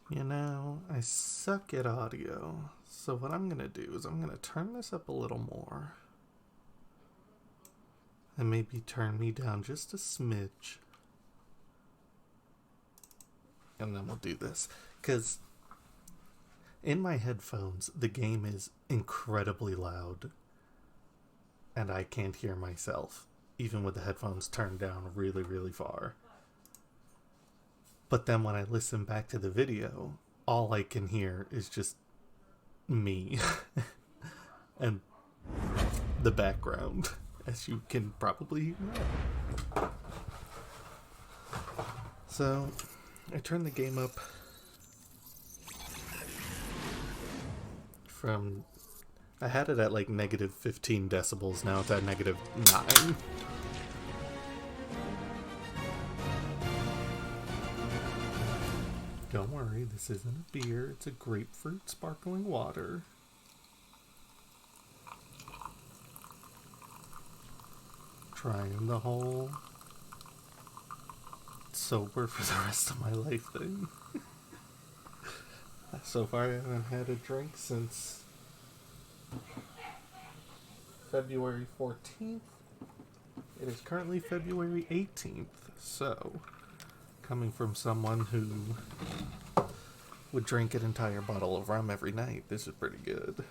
You know, I suck at audio, so what I'm gonna do is I'm gonna turn this up a little more. And maybe turn me down just a smidge. And then we'll do this. Because in my headphones, the game is incredibly loud. And I can't hear myself, even with the headphones turned down really, really far. But then when I listen back to the video, all I can hear is just me and the background, as you can probably hear. So, I turned the game up from... I had it at like negative 15 decibels, now it's at negative 9. Don't worry, this isn't a beer, it's a grapefruit sparkling water. Trying the whole sober for the rest of my life thing. So far I haven't had a drink since February 14th. It is currently February 18th, so... coming from someone who would drink an entire bottle of rum every night, this is pretty good.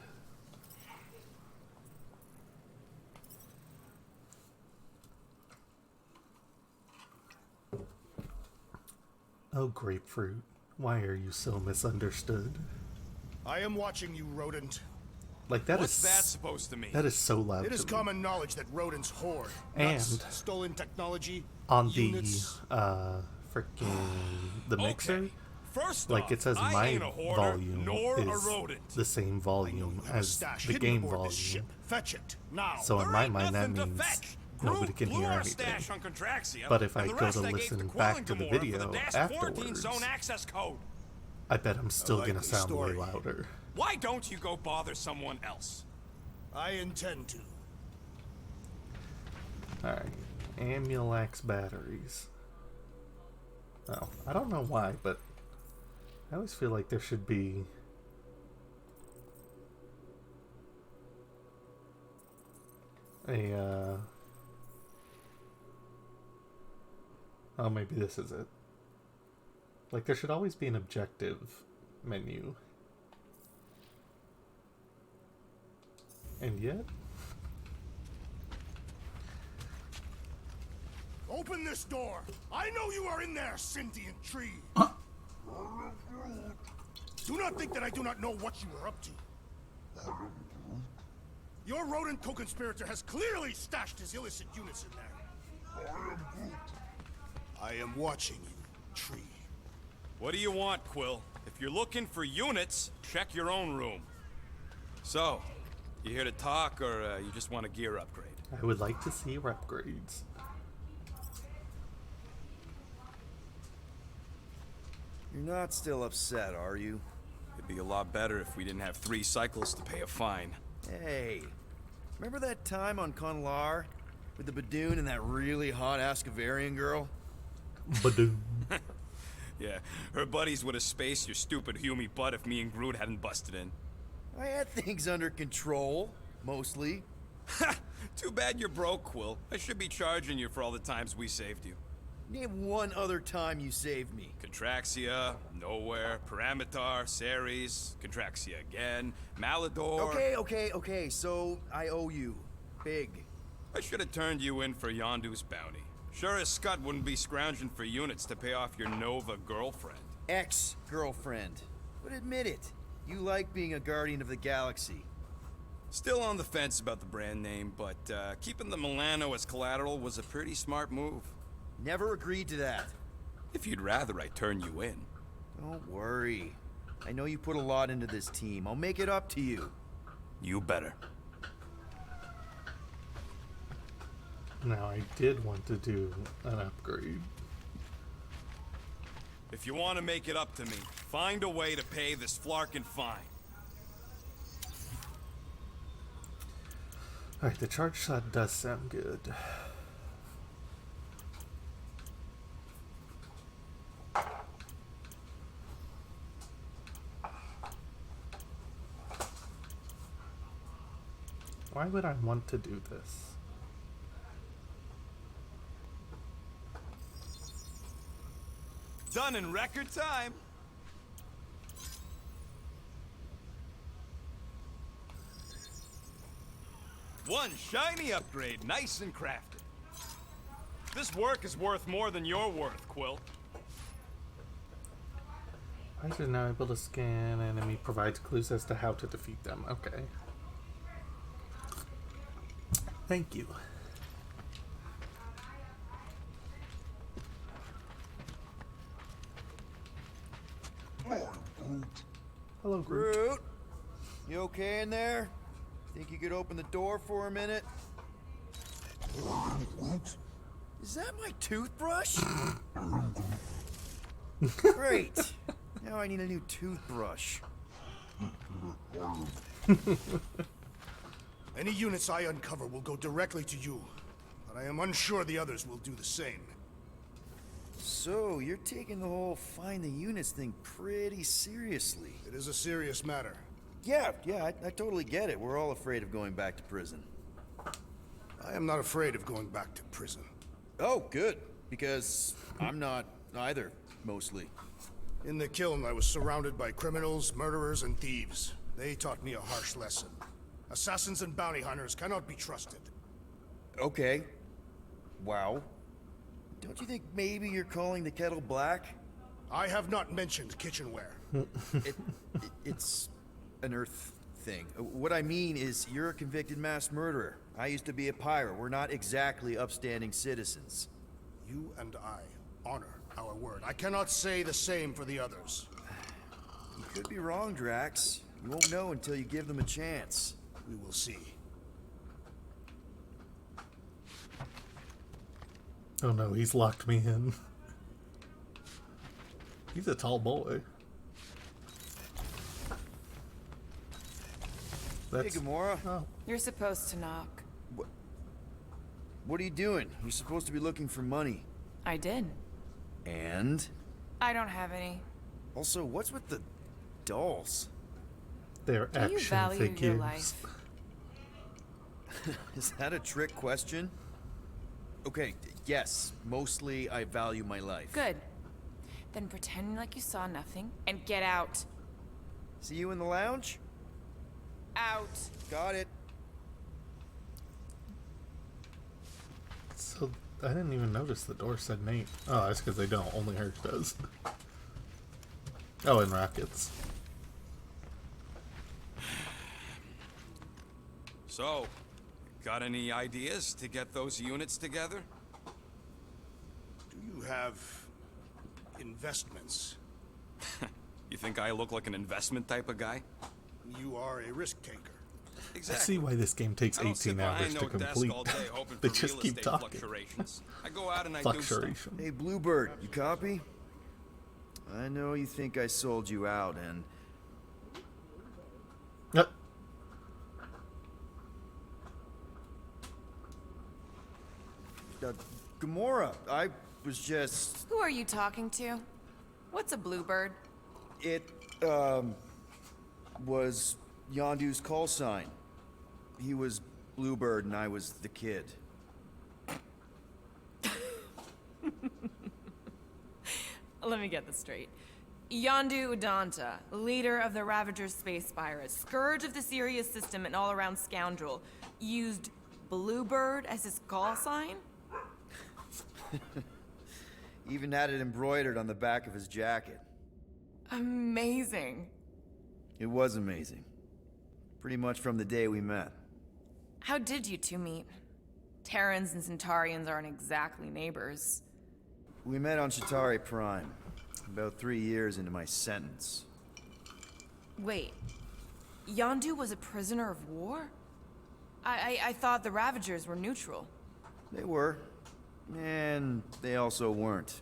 Oh, grapefruit, why are you so misunderstood? I am watching you, rodent. Like that What's is that supposed to mean? That is so loud. It is to me. common knowledge that rodents hoard And nuts, stolen technology, on units. the the mixer, Okay. First like off, it says I my ain't a hoarder, volume nor a is rodent. the same volume You have a as stash the hidden game aboard this ship. volume. Fetch it now. So in There my ain't mind that nothing to means fetch. nobody Groot can blew hear our anything. stash on Contraxia, But if I and the go rest to I gave listen to back to the Quillen video for the Dash 14 afterwards, zone access code. I bet I'm still gonna likely sound way story. louder. Why don't you go bother someone else? I intend to. Alright. Amulax batteries. Oh, I don't know why, but I always feel like there should be a, oh, maybe this is it. Like, there should always be an objective menu. And yet... Open this door. I know you are in there, sentient tree. Do not think that I do not know what you are up to. Your rodent co-conspirator has clearly stashed his illicit units in there. I am watching you, tree. What do you want, Quill? If you're looking for units, check your own room. So, you here to talk, or you just want a gear upgrade? I would like to see upgrades. You're not still upset, are you? It'd be a lot better if we didn't have 3 cycles to pay a fine. Hey, remember that time on Conlar with the Badoon and that really hot Ascavarian girl? Badoom. Yeah, her buddies would have spaced your stupid Hume butt if me and Groot hadn't busted in. I had things under control, mostly. Ha! Too bad you're broke, Quill. I should be charging you for all the times we saved you. Name one other time you saved me. Contraxia, Nowhere, Paramitar, Ceres, Contraxia again, Malador... Okay, so I owe you. Big. I should have turned you in for Yondu's bounty. Sure as Scott wouldn't be scrounging for units to pay off your Nova girlfriend. Ex-girlfriend. But admit it, you like being a Guardian of the Galaxy. Still on the fence about the brand name, but keeping the Milano as collateral was a pretty smart move. Never agreed to that. If you'd rather I turn you in. Don't worry. I know you put a lot into this team. I'll make it up to you. You better. Now, I did want to do an upgrade. If you want to make it up to me, find a way to pay this Flarkin fine. Alright, the charge shot does sound good. Why would I want to do this? Done in record time. One shiny upgrade, nice and crafted. This work is worth more than your worth, Quill. Eyes are now able to scan enemy, provides clues as to how to defeat them. Okay. Thank you. Hello, Groot. Groot, you okay in there? Think you could open the door for a minute? Is that my toothbrush? Great. Now I need a new toothbrush. Any units I uncover will go directly to you, but I am unsure the others will do the same. So, you're taking the whole find the units thing pretty seriously. It is a serious matter. Yeah, I totally get it. We're all afraid of going back to prison. I am not afraid of going back to prison. Oh, good. Because I'm not either, mostly. In the kiln, I was surrounded by criminals, murderers, and thieves. They taught me a harsh lesson. Assassins and bounty hunters cannot be trusted. Okay. Wow. Don't you think maybe you're calling the kettle black? I have not mentioned kitchenware. It's an Earth thing. What I mean is, you're a convicted mass murderer. I used to be a pirate. We're not exactly upstanding citizens. You and I honor our word. I cannot say the same for the others. You could be wrong, Drax. You won't know until you give them a chance. We will see. Oh no, he's locked me in. He's a tall boy. Hey, Gamora. Oh, You're supposed to knock. What are you doing? You're supposed to be looking for money. I did. And? I don't have any. Also, what's with the dolls? they're Do you action value figures. your life? Is that a trick question? Okay, yes. Mostly I value my life. Good. Then pretend like you saw nothing and get out. See you in the lounge? Out. Got it. So I didn't even notice the door said Nate. Oh, that's because they don't. Only hers does. Oh, and Rockets. So, got any ideas to get those units together? Do you have investments? You think I look like an investment type of guy? You are a risk taker. I see why this game takes I don't sit 18 hours behind to no desk complete. all day hoping They for just real keep estate talking. fluctuations. I go out and I do stuff. Fluctuation. Hey, Bluebird, you copy? I know you think I sold you out, and Yep. Gamora, I was just... Who are you talking to? What's a bluebird? It, was Yondu's call sign. He was Bluebird and I was the kid. Let me get this straight. Yondu Udanta, leader of the Ravagers Space Pirates, scourge of the Sirius system and all-around scoundrel, used Bluebird as his call sign? Even had it embroidered on the back of his jacket. Amazing. It was amazing. Pretty much from the day we met. How did you two meet? Terrans and Centaurians aren't exactly neighbors. We met on Chitauri Prime, about 3 years into my sentence. Wait, Yondu was a prisoner of war? I thought the Ravagers were neutral. They were, and they also weren't.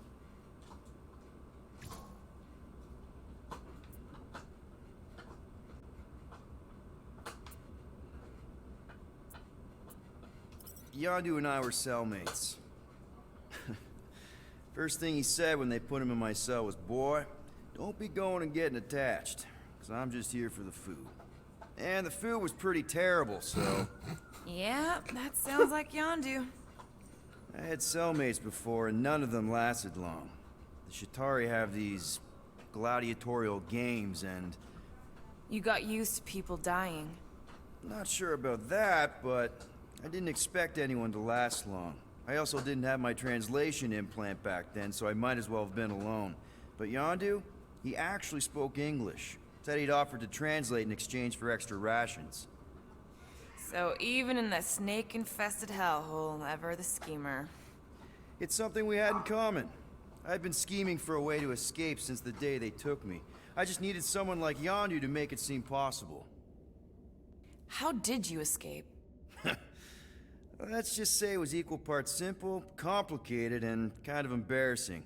Yondu and I were cellmates. First thing he said when they put him in my cell was, "Boy, don't be going and getting attached, because I'm just here for the food." And the food was pretty terrible, so... Yeah, that sounds like Yondu. I had cellmates before, and none of them lasted long. The Shatari have these gladiatorial games, and... You got used to people dying. Not sure about that, but I didn't expect anyone to last long. I also didn't have my translation implant back then, so I might as well have been alone. But Yondu, he actually spoke English. Said he'd offered to translate in exchange for extra rations. So even in that snake-infested hellhole, ever the schemer. It's something we had in common. I've been scheming for a way to escape since the day they took me. I just needed someone like Yondu to make it seem possible. How did you escape? Let's just say it was equal parts simple, complicated, and kind of embarrassing.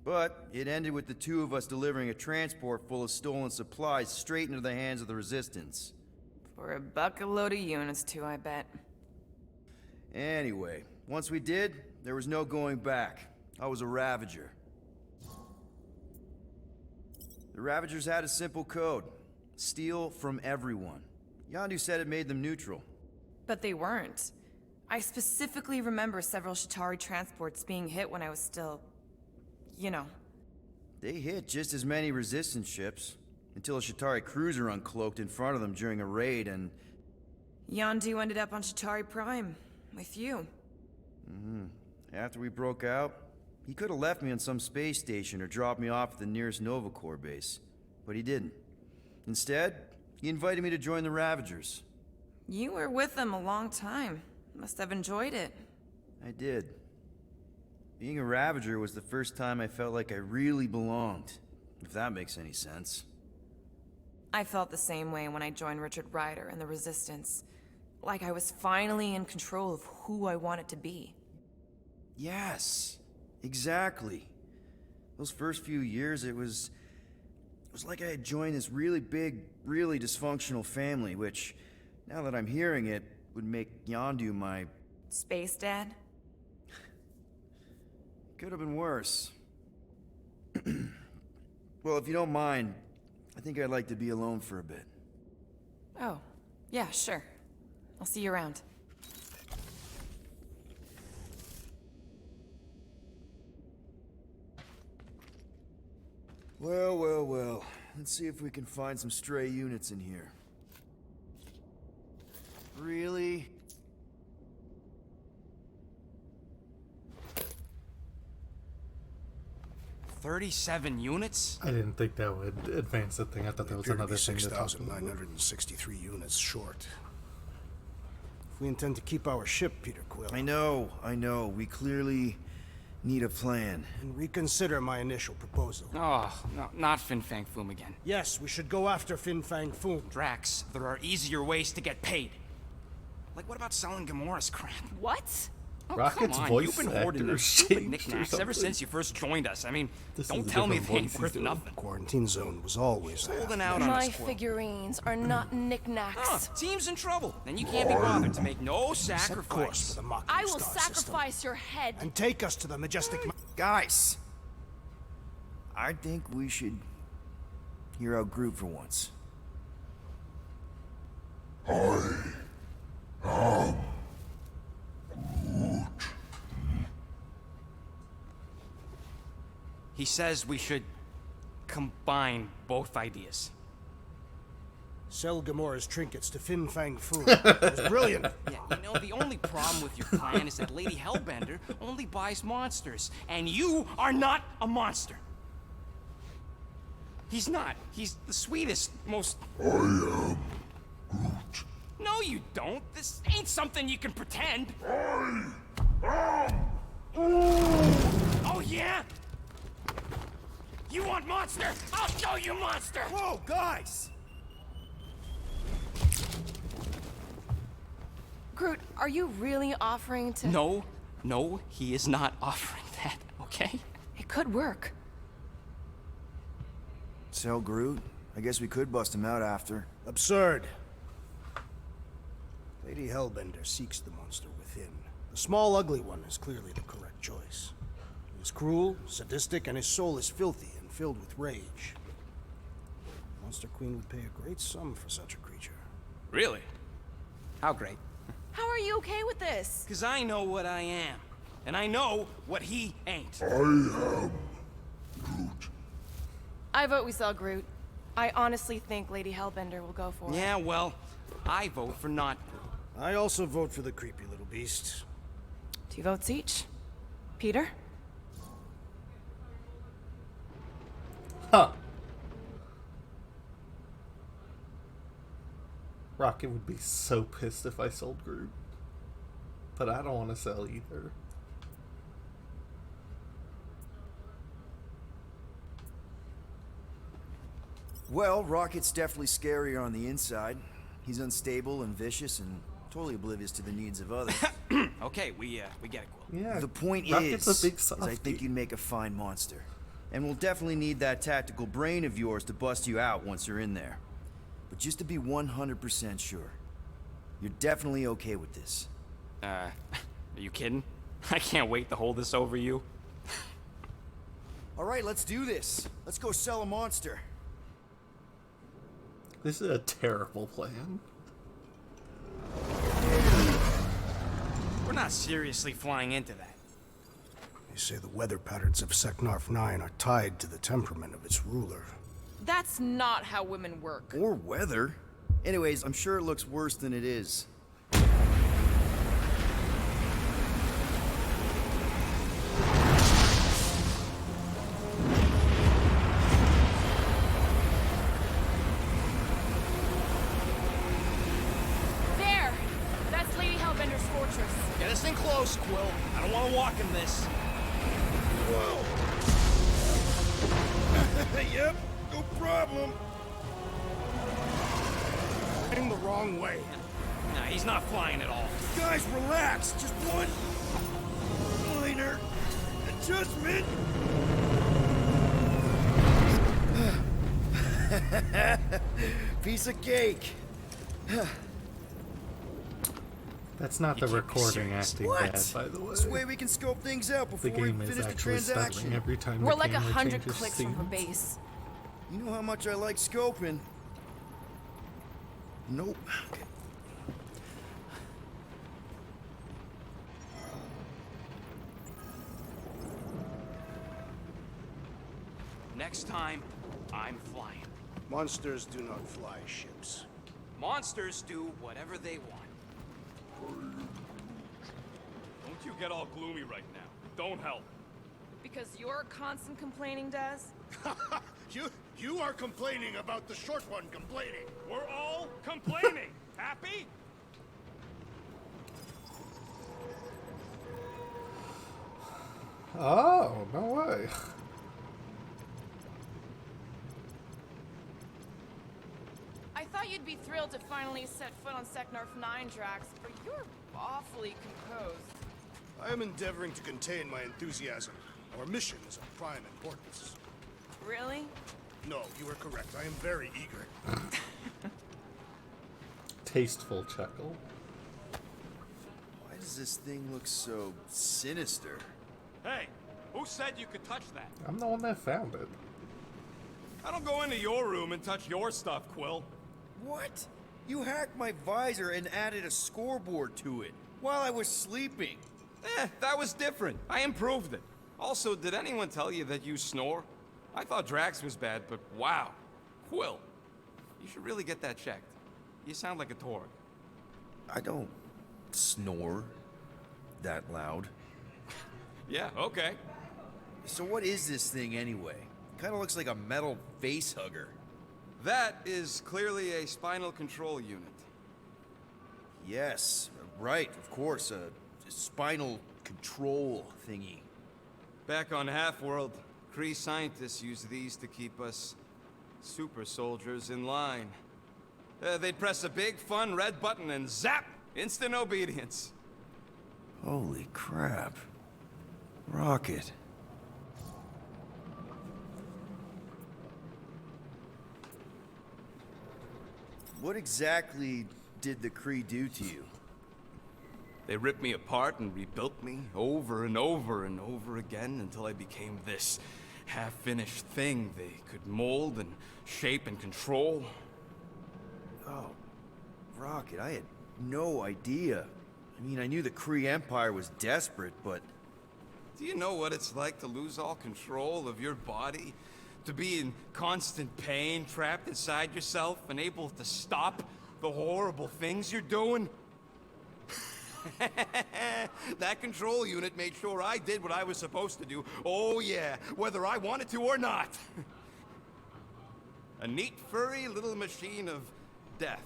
But it ended with the two of us delivering a transport full of stolen supplies straight into the hands of the Resistance. For a bucket load of units, too, I bet. Anyway, once we did, there was no going back. I was a Ravager. The Ravagers had a simple code. Steal from everyone. Yondu said it made them neutral. But they weren't. I specifically remember several Shatari transports being hit when I was still... you know. They hit just as many Resistance ships, until a Shatari cruiser uncloaked in front of them during a raid and... Yondu ended up on Shatari Prime, with you. After we broke out, he could have left me on some space station or dropped me off at the nearest Nova Corps base. But he didn't. Instead, he invited me to join the Ravagers. You were with them a long time. Must have enjoyed it. I did. Being a Ravager was the first time I felt like I really belonged, if that makes any sense. I felt the same way when I joined Richard Ryder and the Resistance. Like I was finally in control of who I wanted to be. Yes, exactly. Those first few years, it was like I had joined this really big, really dysfunctional family, which, now that I'm hearing it, would make Yondu my... Space Dad? Could have been worse. Well, if you don't mind, I think I'd like to be alone for a bit. Oh, yeah, sure. I'll see you around. Well, well, well. Let's see if we can find some stray units in here. Really? "37 units? I didn't think that would advance the thing. I thought there was Appear to another be thing to talk about. 6,963 units short. If we intend to keep our ship, Peter Quill, I know. We clearly need a plan. and reconsider my initial proposal. Oh, no, not Fin Fang Foom again. Yes, we should go after Fin Fang Foom. Drax, there are easier ways to get paid. Like, what about selling Gamora's crap? What? Oh, Rocket's come on. voice You've been hoarding actor those stupid changed or knickknacks ever something. since you first joined us. I mean, This don't is a tell me different they ain't voice he's worth doing. nothing. Quarantine zone was always there. Holding out on My us, Quill. figurines are not Huh, knickknacks. team's in trouble. Then you can't be bothered to make no Set course for sacrifice. the Mocking I will Star sacrifice system your head. and take us to the majestic. Guys! I think we should hear out Groot for once. He says we should combine both ideas. Sell Gamora's trinkets to Fin Fang Foom. It was brilliant. Yeah, you know, the only problem with your plan is that Lady Hellbender only buys monsters, and you are not a monster. He's not. He's the sweetest, most... I am Groot. No, you don't. This ain't something you can pretend. Oh, yeah? You want monster? I'll show you monster! Whoa, guys! Groot, are you really offering to... No, he is not offering that, okay? It could work. Sell Groot? I guess we could bust him out after. Absurd. Lady Hellbender seeks the monster within. The small, ugly one is clearly the correct choice. He is cruel, sadistic, and his soul is filthy and filled with rage. Monster Queen would pay a great sum for such a creature. Really? How great. How are you okay with this? Because I know what I am. And I know what he ain't. I vote we sell Groot. I honestly think Lady Hellbender will go for it. Yeah, well, I vote for not. I also vote for the creepy little beast. 2 votes each. Peter? Huh. Rocket would be so pissed if I sold Groot. But I don't want to sell either. Well, Rocket's definitely scarier on the inside. He's unstable and vicious and totally oblivious to the needs of others. Okay, we get it, Quill. Yeah. The point Rocket's is a big I think softie. you'd make a fine monster. And we'll definitely need that tactical brain of yours to bust you out once you're in there. But just to be 100% sure, you're definitely okay with this. Are you kidding? I can't wait to hold this over you. All right, let's do this. Let's go sell a monster. This is a terrible plan. We're not seriously flying into that. They say the weather patterns of Seknarf 9 are tied to the temperament of its ruler. That's not how women work. Or weather. Anyways, I'm sure it looks worse than it is. There! That's Lady Hellbender's fortress. Get us in close, Quill. I don't want to walk in this. Yep, no problem. Heading the wrong way. Nah, he's not flying at all. Guys, relax. Just one minor adjustment. Piece of cake. That's not the can't be recording serious. acting What? bad, by the way. This way we can scope things out The before we game is finish the actually stuttering transaction. every time We're the like camera 100 changes clicks from her scenes. base. You know how much I like scoping. Nope. Next time, I'm flying. Monsters do not fly ships. Monsters do whatever they want. Don't you get all gloomy right now. Don't help. Because you're constant complaining, Daz? You are complaining about the short one complaining. We're all complaining. Happy? Oh, no way. I thought you'd be thrilled to finally set foot on Seknarf 9 tracks, but you're awfully composed. I am endeavoring to contain my enthusiasm. Our mission is of prime importance. Really? No, you are correct. I am very eager. Tasteful chuckle. Why does this thing look so sinister? Hey, who said you could touch that? I'm the one that found it. I don't go into your room and touch your stuff, Quill. What? You hacked my visor and added a scoreboard to it while I was sleeping. That was different. I improved it. Also, did anyone tell you that you snore? I thought Drax was bad, but wow. Quill, you should really get that checked. You sound like a Torg. I don't snore that loud. Yeah, okay. So what is this thing anyway? Kind of looks like a metal face hugger. That is clearly a spinal control unit. Yes, right, of course, a spinal control thingy. Back on Half-World, Kree scientists use these to keep us super soldiers in line. They'd press a big, fun red button and zap! Instant obedience. Holy crap. Rocket. What exactly did the Kree do to you? They ripped me apart and rebuilt me over and over and over again until I became this half-finished thing they could mold and shape and control. Oh, Rocket, I had no idea. I mean, I knew the Kree Empire was desperate, but... Do you know what it's like to lose all control of your body? To be in constant pain, trapped inside yourself, unable to stop the horrible things you're doing? That control unit made sure I did what I was supposed to do. Oh yeah, whether I wanted to or not. A neat, furry little machine of death.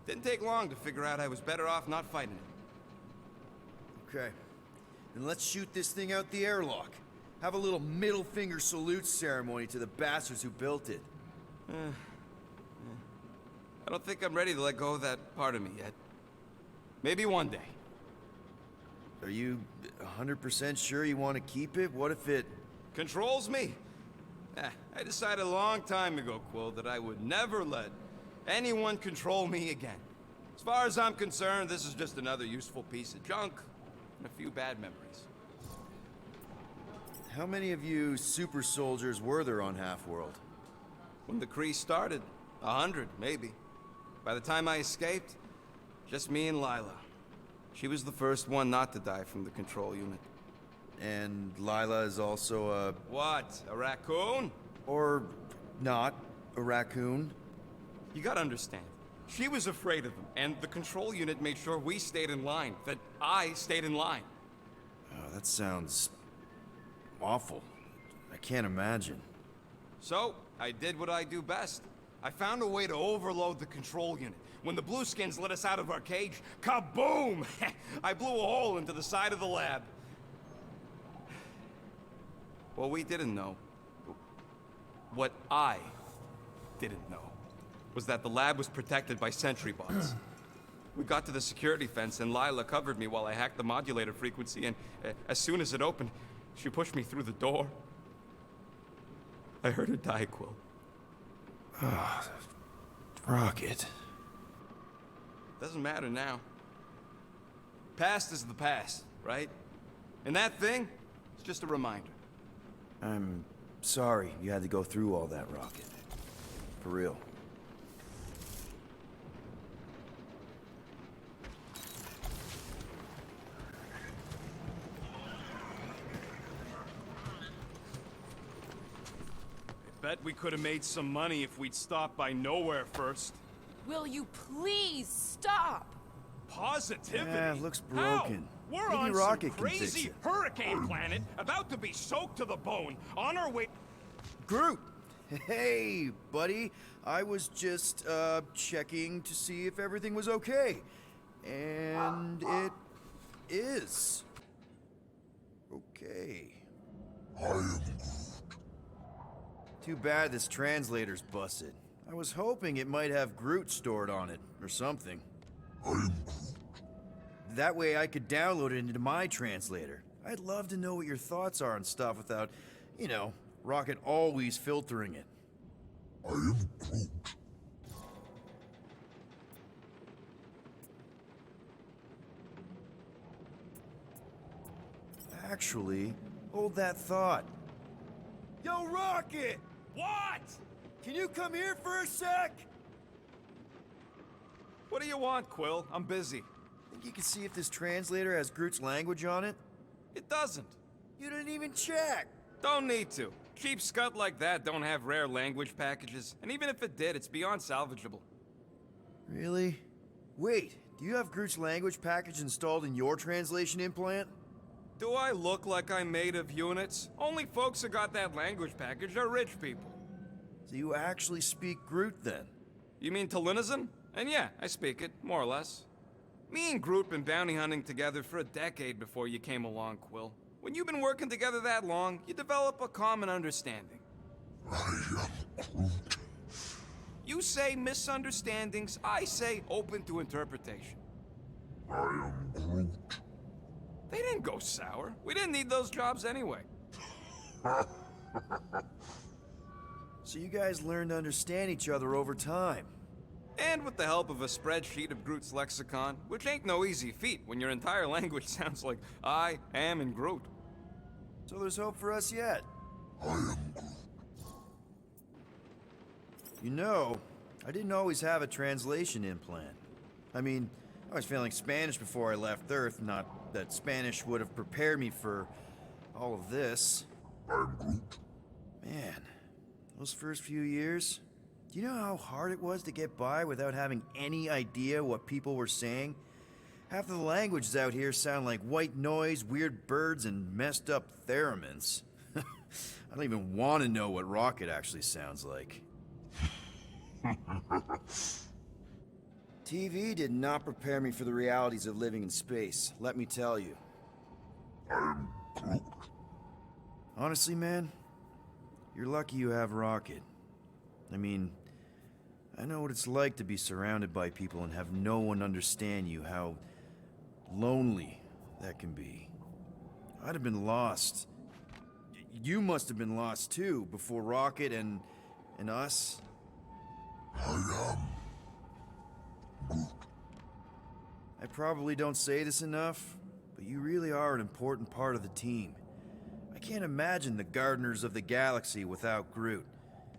Didn't take long to figure out I was better off not fighting it. Okay. Then let's shoot this thing out the airlock. Have a little middle finger salute ceremony to the bastards who built it. I don't think I'm ready to let go of that part of me yet. Maybe one day. Are you 100% sure you want to keep it? What if it... Controls me? I decided a long time ago, Quill, that I would never let anyone control me again. As far as I'm concerned, this is just another useful piece of junk and a few bad memories. How many of you super soldiers were there on Half-World? When the Kree started, 100, maybe. By the time I escaped, just me and Lila. She was the first one not to die from the control unit. And Lila is also a... What, a raccoon? Or not a raccoon? You gotta understand. She was afraid of him, and the control unit made sure we stayed in line, that I stayed in line. Oh, that sounds... awful. I can't imagine. So, I did what I do best. I found a way to overload the control unit. When the Blueskins let us out of our cage, kaboom! I blew a hole into the side of the lab. What we didn't know, what I didn't know, was that the lab was protected by sentry bots. We got to the security fence and Lila covered me while I hacked the modulator frequency, and as soon as it opened, she pushed me through the door. I heard her die, Quill. Rocket. Doesn't matter now. Past is the past, right? And that thing, it's just a reminder. I'm sorry you had to go through all that, Rocket. For real. Bet we could have made some money if we'd stopped by Nowhere first. Will you please stop? Positivity? Yeah, looks How? broken. We're Maybe on Rocket some can fix crazy it. hurricane planet, about to be soaked to the bone, on our way... Groot! Hey, buddy. I was just, checking to see if everything was okay. And it is. Okay. Too bad this translator's busted. I was hoping it might have Groot stored on it, or something. That way I could download it into my translator. I'd love to know what your thoughts are on stuff without, you know, Rocket always filtering it. Actually, hold that thought. Yo, Rocket! What? Can you come here for a sec? What do you want, Quill? I'm busy. Think you can see if this translator has Groot's language on it? It doesn't. You didn't even check! Don't need to. Cheap scut like that don't have rare language packages, and even if it did, it's beyond salvageable. Really? Wait, do you have Groot's language package installed in your translation implant? Do I look like I'm made of units? Only folks who got that language package are rich people. So you actually speak Groot then? You mean Talinisan? And yeah, I speak it, more or less. Me and Groot been bounty hunting together for a decade before you came along, Quill. When you've been working together that long, you develop a common understanding. You say misunderstandings, I say open to interpretation. They didn't go sour. We didn't need those jobs anyway. So you guys learned to understand each other over time. And with the help of a spreadsheet of Groot's lexicon, which ain't no easy feat when your entire language sounds like I am and Groot. So there's hope for us yet. You know, I didn't always have a translation implant. I mean, I was failing Spanish before I left Earth, not that Spanish would have prepared me for all of this. I'm Groot. Man, those first few years, do you know how hard it was to get by without having any idea what people were saying? Half of the languages out here sound like white noise, weird birds, and messed up theremins. I don't even want to know what Rocket actually sounds like. TV did not prepare me for the realities of living in space, let me tell you. I'm Groot. Honestly, man, you're lucky you have Rocket. I mean, I know what it's like to be surrounded by people and have no one understand you, how lonely that can be. I'd have been lost. You must have been lost too, before Rocket and us. I am Groot. I probably don't say this enough, but you really are an important part of the team. I can't imagine the Gardeners of the Galaxy without Groot.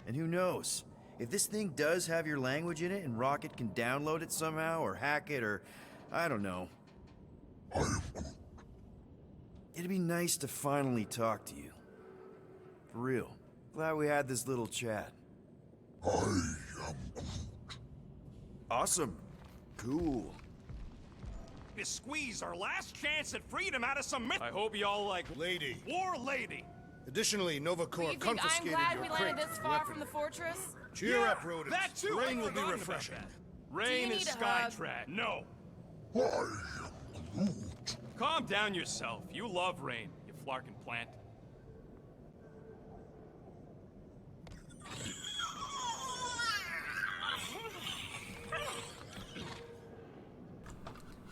And who knows, if this thing does have your language in it and Rocket can download it somehow or hack it or I don't know. I am Groot. It'd be nice to finally talk to you. For real. Glad we had this little chat. I am Groot. Awesome. Cool. To squeeze our last chance at freedom out of some myth. I hope y'all like Lady. War Lady. Additionally, Nova Do Corps you think I'm confiscated glad your we landed crate this of far weaponry. from the fortress? Cheer Yeah, up, rodents. that too. Rain I'd will be forgotten about refreshing. that. Rain need is a hug? Skytrack. No. I am Groot. Calm down yourself. You love rain, you flarkin' plant.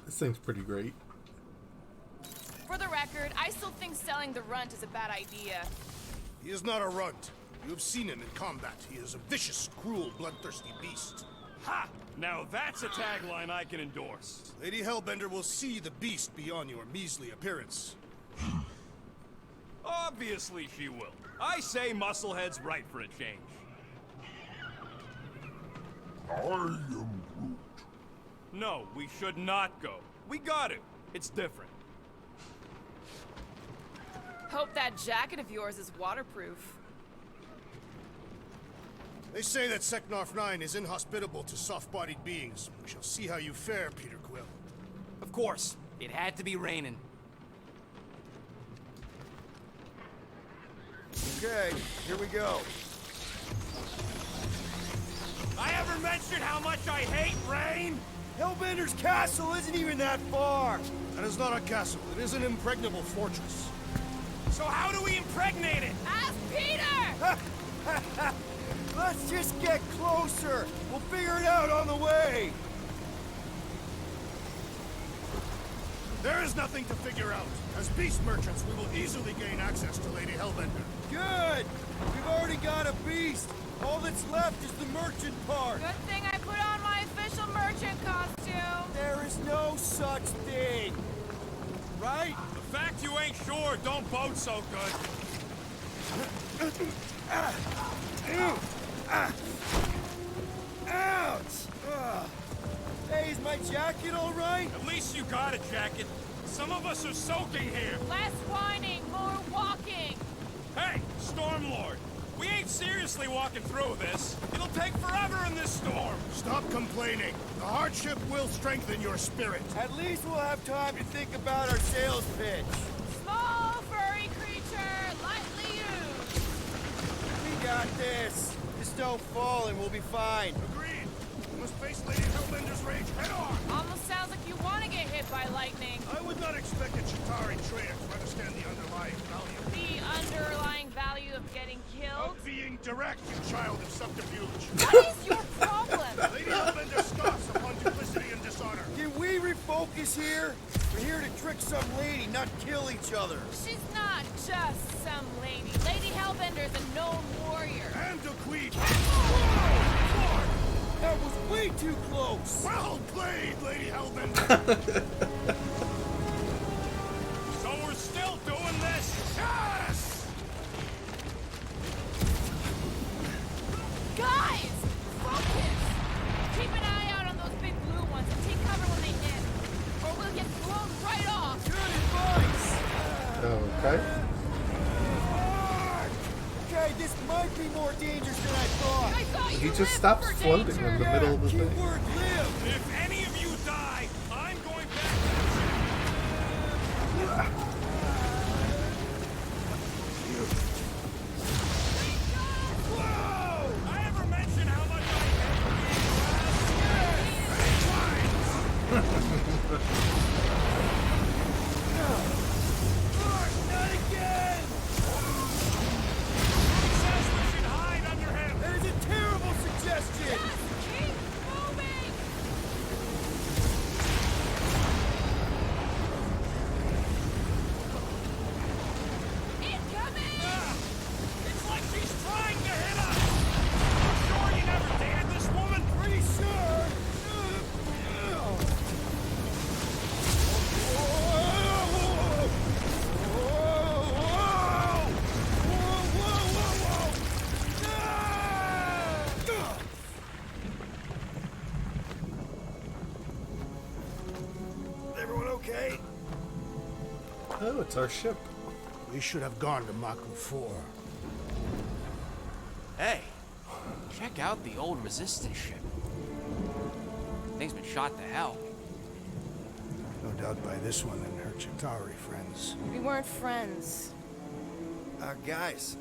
This thing's pretty great. For the record, I still think selling the runt is a bad idea. He is not a runt. You have seen him in combat. He is a vicious, cruel, bloodthirsty beast. Ha! Now that's a tagline I can endorse. Lady Hellbender will see the beast beyond your measly appearance. Obviously she will. I say Musclehead's right for a change. I am Groot. No, we should not go. We got to. It's different. Hope that jacket of yours is waterproof. They say that Seknarf 9 is inhospitable to soft-bodied beings. We shall see how you fare, Peter Quill. Of course, it had to be raining. Okay, here we go. I ever mentioned how much I hate rain? Hellbender's castle isn't even that far. That is not a castle. It is an impregnable fortress. So how do we impregnate it? Ask Peter! Let's just get closer. We'll figure it out on the way. There is nothing to figure out. As beast merchants, we will easily gain access to Lady Hellbender. Good. We've already got a beast. All that's left is the merchant part. Good thing I put on my official merchant costume. There is no such thing. Right? The fact you ain't sure don't bode so good. Ouch! Ugh. Hey, is my jacket all right? At least you got a jacket. Some of us are soaking here. Less whining, more walking. Hey, Stormlord. We ain't seriously walking through this. It'll take forever in this storm. Stop complaining. The hardship will strengthen your spirit. At least we'll have time to think about our sales pitch. Small furry creature, lightly used. We got this. Just don't fall and we'll be fine. Agreed. We must face Lady Hellbender's rage head-on. Almost sounds like you want to get hit by lightning. I would not expect a Chitauri trader to understand the underlying value. The underlying value of getting killed. Of being direct, you child of subterfuge. What is your problem? Lady Hellbender scoffs upon duplicity and dishonor. Can we refocus here? We're here to trick some lady, not kill each other. She's not just some lady. Lady Hellbender's a known warrior. And a queen. That was way too close. Well played, Lady Hellbender. So we're still doing this? Yes! Guys, focus. phone right off. Okay. Okay, this might be more dangerous than I thought. I thought He you just lived stops for floating danger. in the middle of the thing. Keyword live. If any of you die, I'm going back to the ship. Whoa! I ever mention how much I Not again. says we should hide under him. That is a terrible suggestion. Keep moving. Incoming. It's like she's trying to hit us. You sure you never dated this woman? Pretty sure. Everyone okay? Oh, it's our ship. We should have gone to Maku 4. Hey, check out the old Resistance ship. Thing's been shot to hell. No doubt by this one and her Chitauri friends. We weren't friends. Guys.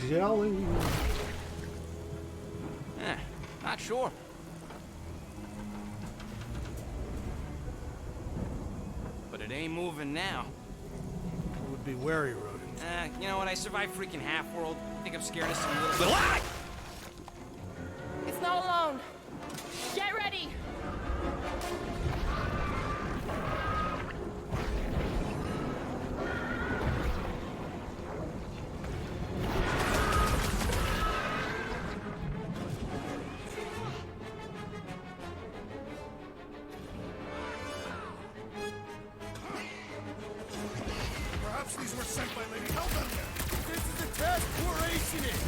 Jelly. Not sure. But it ain't moving now. It would be wary, rodent. You know what? I survived freaking Half-World. I think I'm scared of some little... It's not alone. Get ready. Perhaps these were sent by Lady Hellbender. This is a test. We're acing it.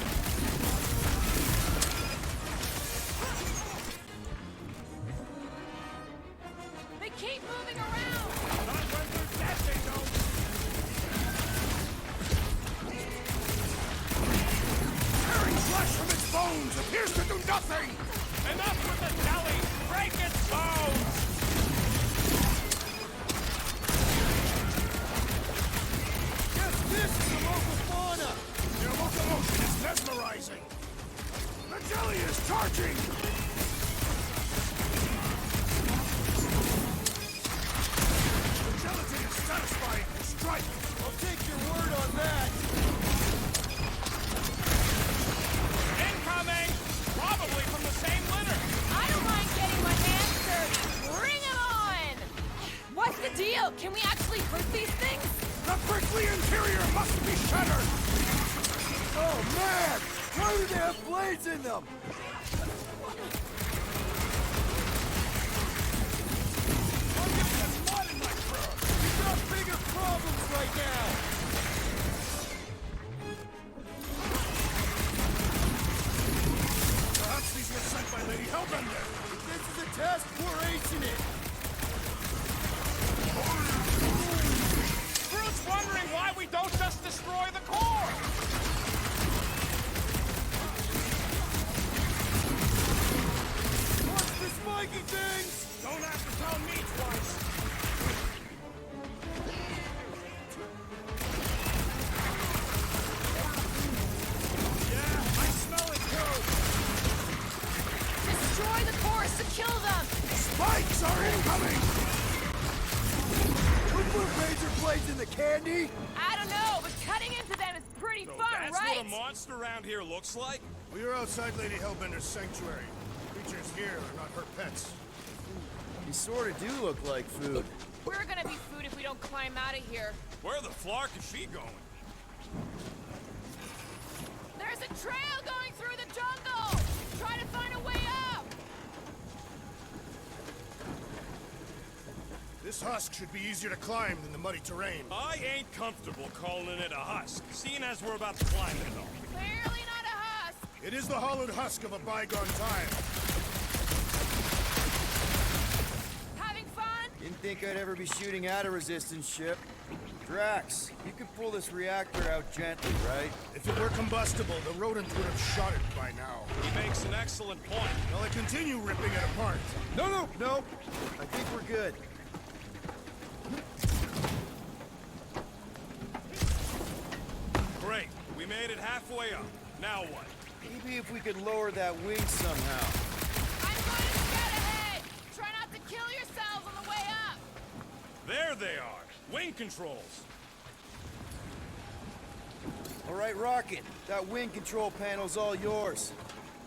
They keep moving around. Not when they're dead, they don't. Tearing flesh from its bones appears to do nothing! Enough with the jelly! Break its bones! Yes, this is the local fauna! Their locomotion is mesmerizing! The jelly is charging! The gelatin is satisfying to strike! I'll take your word on that. Incoming! Probably from the same litter! I don't mind getting my hands dirty. Bring 'em on. What's the deal? Can we actually hurt these things? The prickly interior must be shattered! Oh man! Why do they have blades in them? We've got bigger problems right now. Perhaps these were sent by Lady Hellbender! This is a test. We're acing it. Groot's wondering why we don't just destroy the core! What's the spiky things? Don't have to tell me twice! Yeah, I smell it too! Destroy the cores to kill them. Spikes are incoming! Who put razor blades in the candy? I don't know, but cutting into them is pretty So fun, that's right? what a monster around here looks like? We are outside Lady Hellbender's sanctuary. Creatures here are not her pets. You sort of do look like food. We're gonna be food if we don't climb out of here. Where the flark is she going? There's a trail going through the jungle. Try to find a way up. This husk should be easier to climb than the muddy terrain. I ain't comfortable calling it a husk, seeing as we're about to climb it all. Clearly not a husk. It is the hollowed husk of a bygone time. Didn't think I'd ever be shooting at a resistance ship. Drax, you could pull this reactor out gently, right? If it were combustible, the rodents would have shot it by now. He makes an excellent point. Will I continue ripping it apart? No. I think we're good. Great. We made it halfway up. Now what? Maybe if we could lower that wing somehow. I'm going to scout ahead! Try not to kill yourselves on the way up! There they are. Wing controls. All right, Rocket. That wing control panel's all yours.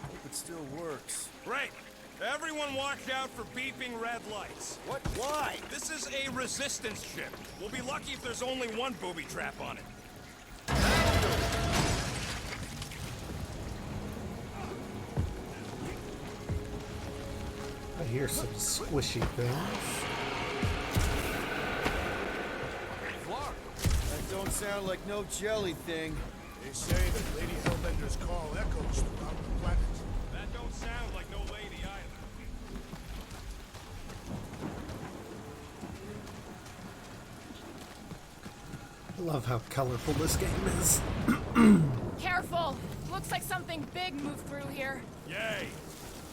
Hope it still works. Great. Everyone watch out for beeping red lights. What? Why? This is a resistance ship. We'll be lucky if there's only one booby trap on it. I hear some squishy things. That don't sound like no jelly thing. They say that Lady Hellbender's call echoes throughout the planet. That don't sound like no lady either. I love how colorful this game is. Careful! Looks like something big moved through here. Yay!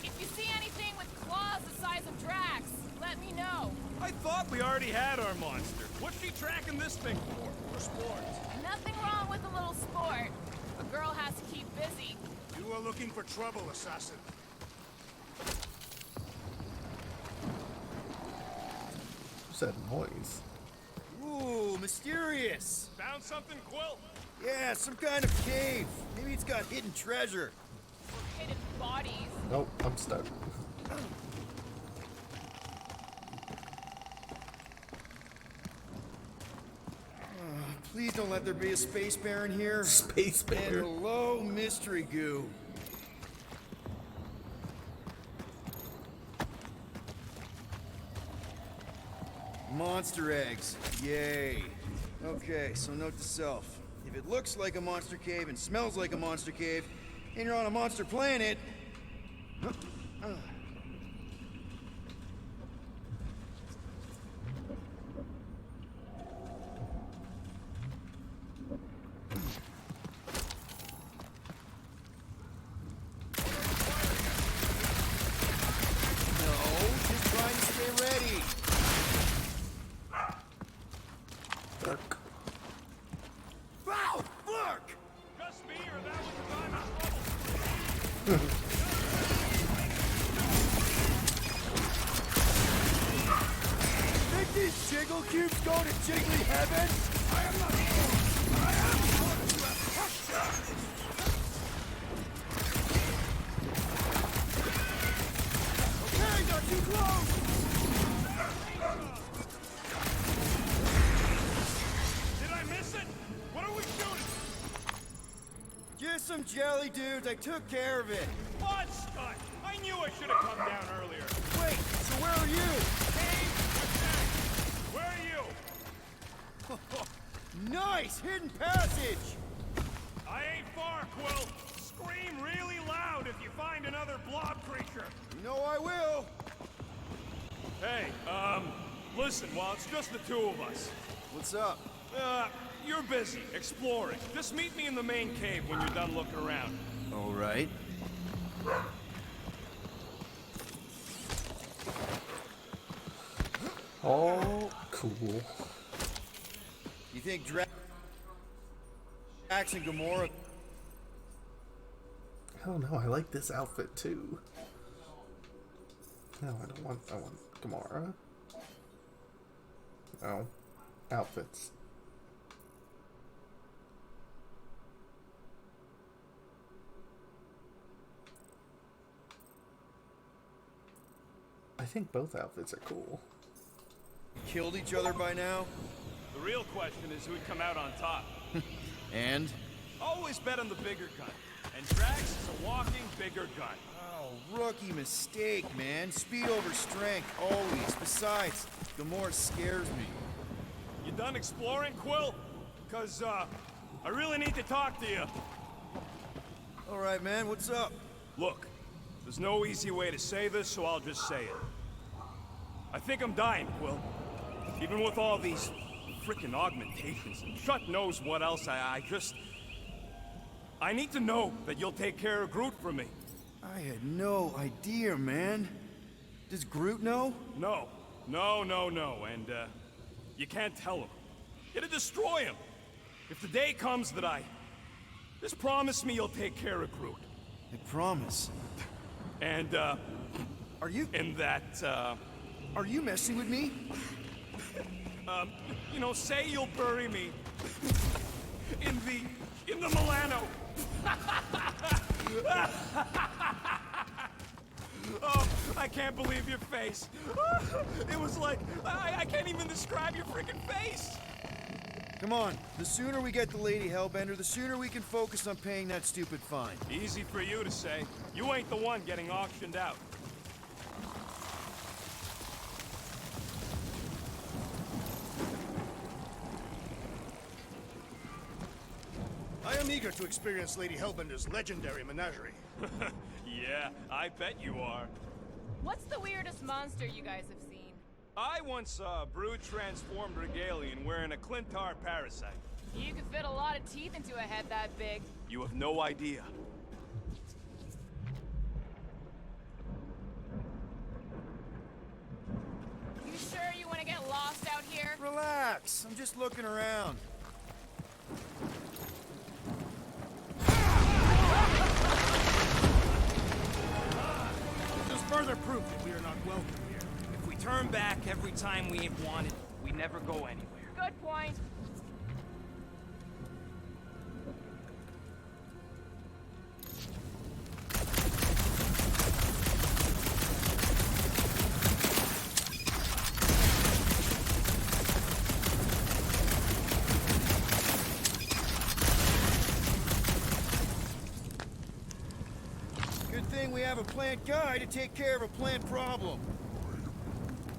If you see anything with claws the size of Drax, let me know. I thought we already had our monster. What's she tracking this thing for? For sport. Nothing wrong with a little sport. A girl has to keep busy. You are looking for trouble, assassin. What's that noise? Ooh, mysterious. Found something, Quill? Yeah, some kind of cave. Maybe it's got hidden treasure. Hidden bodies. Nope, I'm stuck. Please don't let there be a space baron here. Space And bear. hello, mystery goo. Monster eggs. Yay. Okay, so note to self. If it looks like a monster cave and smells like a monster cave, and you're on a monster planet... No, just trying to stay ready. Dark. Wow, look! Just me or that was the time of trouble? Think these jiggle cubes go to jiggly heaven? I am not Okay, not too close! Did I miss it? What are we shooting? Just some jelly dudes, I took care of it. Odd stunt. I knew I should have come down earlier. Wait, so where are you? Cave attack. Where are you? Nice, hidden passage! I ain't far, Quill. Scream really loud if you find another blob creature. You know I will. Hey, listen, while it's just the two of us, What's up? you're busy exploring. Just meet me in the main cave when you're done looking around. All right. Oh, cool. You think Drax and Gamora... I don't know, I like this outfit too. No, I want Gamora. No. Outfits. I think both outfits are cool. killed each other by now? The real question is who'd come out on top. And? Always bet on the bigger gun. And Drax is a walking bigger gun. Oh, rookie mistake, man. Speed over strength, always. Besides, Gamora scares me. You done exploring, Quill? Because, I really need to talk to you. All right, man, what's up? Look, there's no easy way to say this, so I'll just say it. I think I'm dying, Quill. Even with all these frickin' augmentations and shut knows what else, I need to know that you'll take care of Groot for me. I had no idea, man. Does Groot know? No. And, you can't tell him. It'll destroy him. If the day comes that just promise me you'll take care of Groot. I promise. And, Are you... and that, Are you messing with me? you know, say you'll bury me in the Milano. Oh, I can't believe your face. It was like, I can't even describe your freaking face. Come on. The sooner we get the Lady Hellbender, the sooner we can focus on paying that stupid fine. Easy for you to say. You ain't the one getting auctioned out. I am eager to experience Lady Hellbender's legendary menagerie. Yeah, I bet you are. What's the weirdest monster you guys have seen? I once saw a brood transformed Regalian wearing a Clintar parasite. You could fit a lot of teeth into a head that big. You have no idea. You sure you want to get lost out here? Relax. I'm just looking around. Just further proof that we are not welcome here. If we turn back every time we ain't wanted, we never go anywhere. Good point. Good thing we have a plant guy to take care of a plant problem.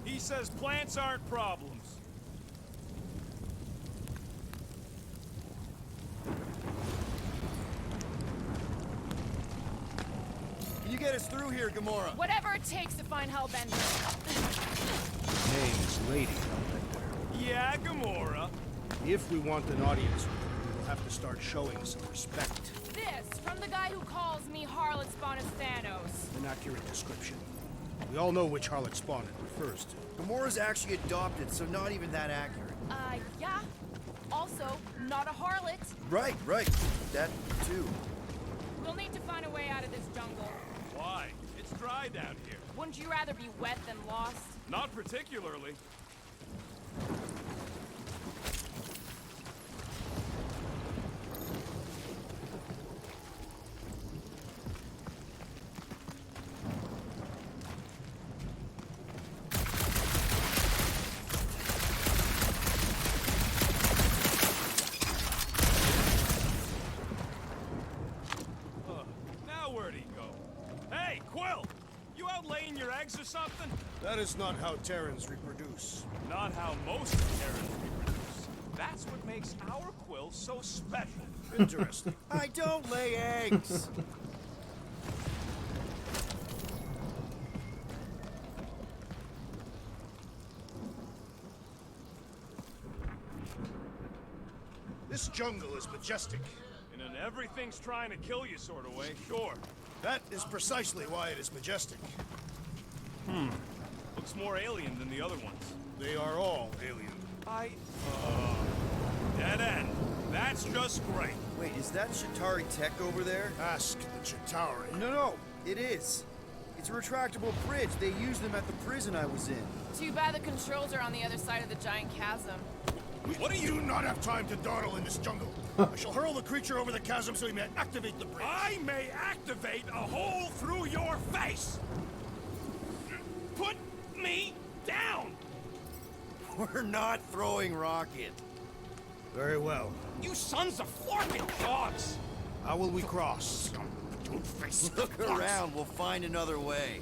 He says plants aren't problems. Can you get us through here, Gamora? Whatever it takes to find Hellbender. Name is Lady Hellbender. Yeah, Gamora. If we want an audience with her, we will have to start showing some respect. This from the guy who calls me Harlot Spawn of Thanos. An accurate description. We all know which harlot spawn it refers to. Gamora's actually adopted, so not even that accurate. Yeah. Also, not a harlot. Right. That, too. We'll need to find a way out of this jungle. Why? It's dry down here. Wouldn't you rather be wet than lost? Not particularly. Now where'd he go? Hey, Quill! You out laying your eggs or something? That is not how Terrans reproduce. Not how most Terrans reproduce. That's what makes our Quill so special. Interesting. I don't lay eggs. This jungle is majestic. In an everything's trying to kill you sort of way, sure. That is precisely why it is majestic. Looks more alien than the other ones. They are all alien. Dead end. That's just great. Wait, is that Chitauri tech over there? Ask the Chitauri. No, it is. It's a retractable bridge. They used them at the prison I was in. Too bad the controls are on the other side of the giant chasm. What do you not have time to dawdle in this jungle? I shall hurl the creature over the chasm so he may activate the bridge. I may activate a hole through your face! Put me down! We're not throwing rocket. Very well. You sons of forking dogs! How will we cross? Don't face the Look fox. around. We'll find another way.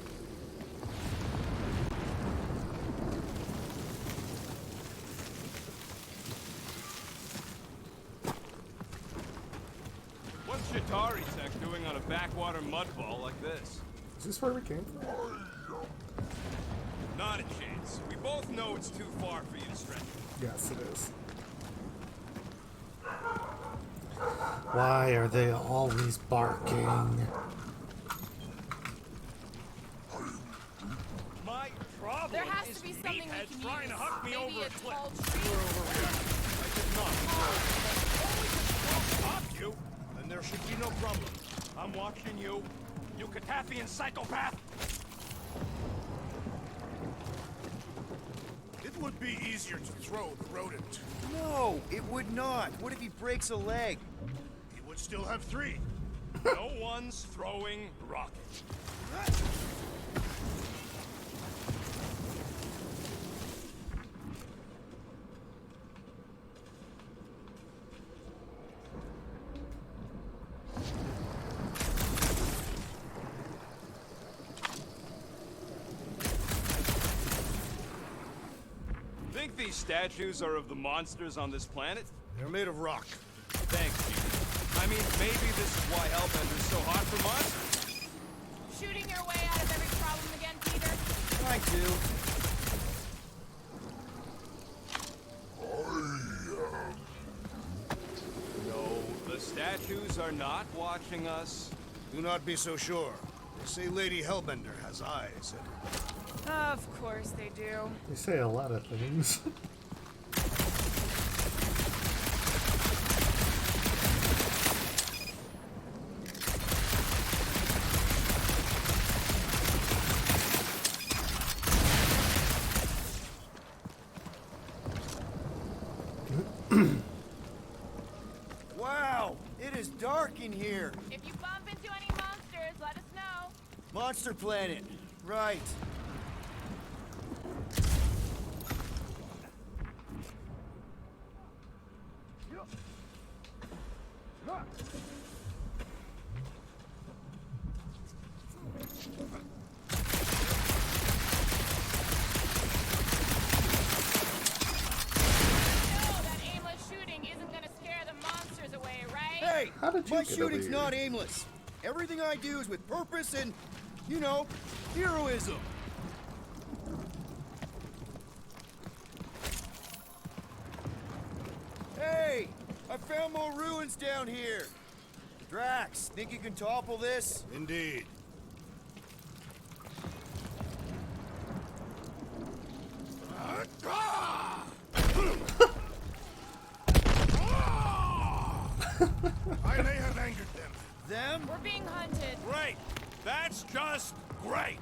What's Chitauri Tech doing on a backwater mud ball like this? Is this where we came from? Not a chance. We both know it's too far for you to stretch. Yes, it is. Why are they always barking? My problem There has is to be something we meatheads can trying use. to huck me Maybe over a a cliff. tall tree. I did not. Stop you, and there should be no problem. I'm watching you, you Cataphian psychopath! It would be easier to throw the rodent. No, it would not. What if he breaks a leg? He would still have 3. No one's throwing rockets. Think these statues are of the monsters on this planet? They're made of rock. Thanks, Chief. I mean, maybe this is why Hellbender's so hot for monsters. Shooting your way out of every problem again, Peter? Trying to. No, the statues are not watching us. Do not be so sure. They say Lady Hellbender has eyes. Of course they do. They say a lot of things. Wow, it is dark in here. If you bump into any monsters, let us know. Monster Planet. Right. Hey, How did you my get shooting's over here? not aimless. Everything I do is with purpose and, you know, heroism. Hey, I found more ruins down here. Drax, think you can topple this? Indeed. I may have angered them. Them? We're being hunted. Great! That's just great!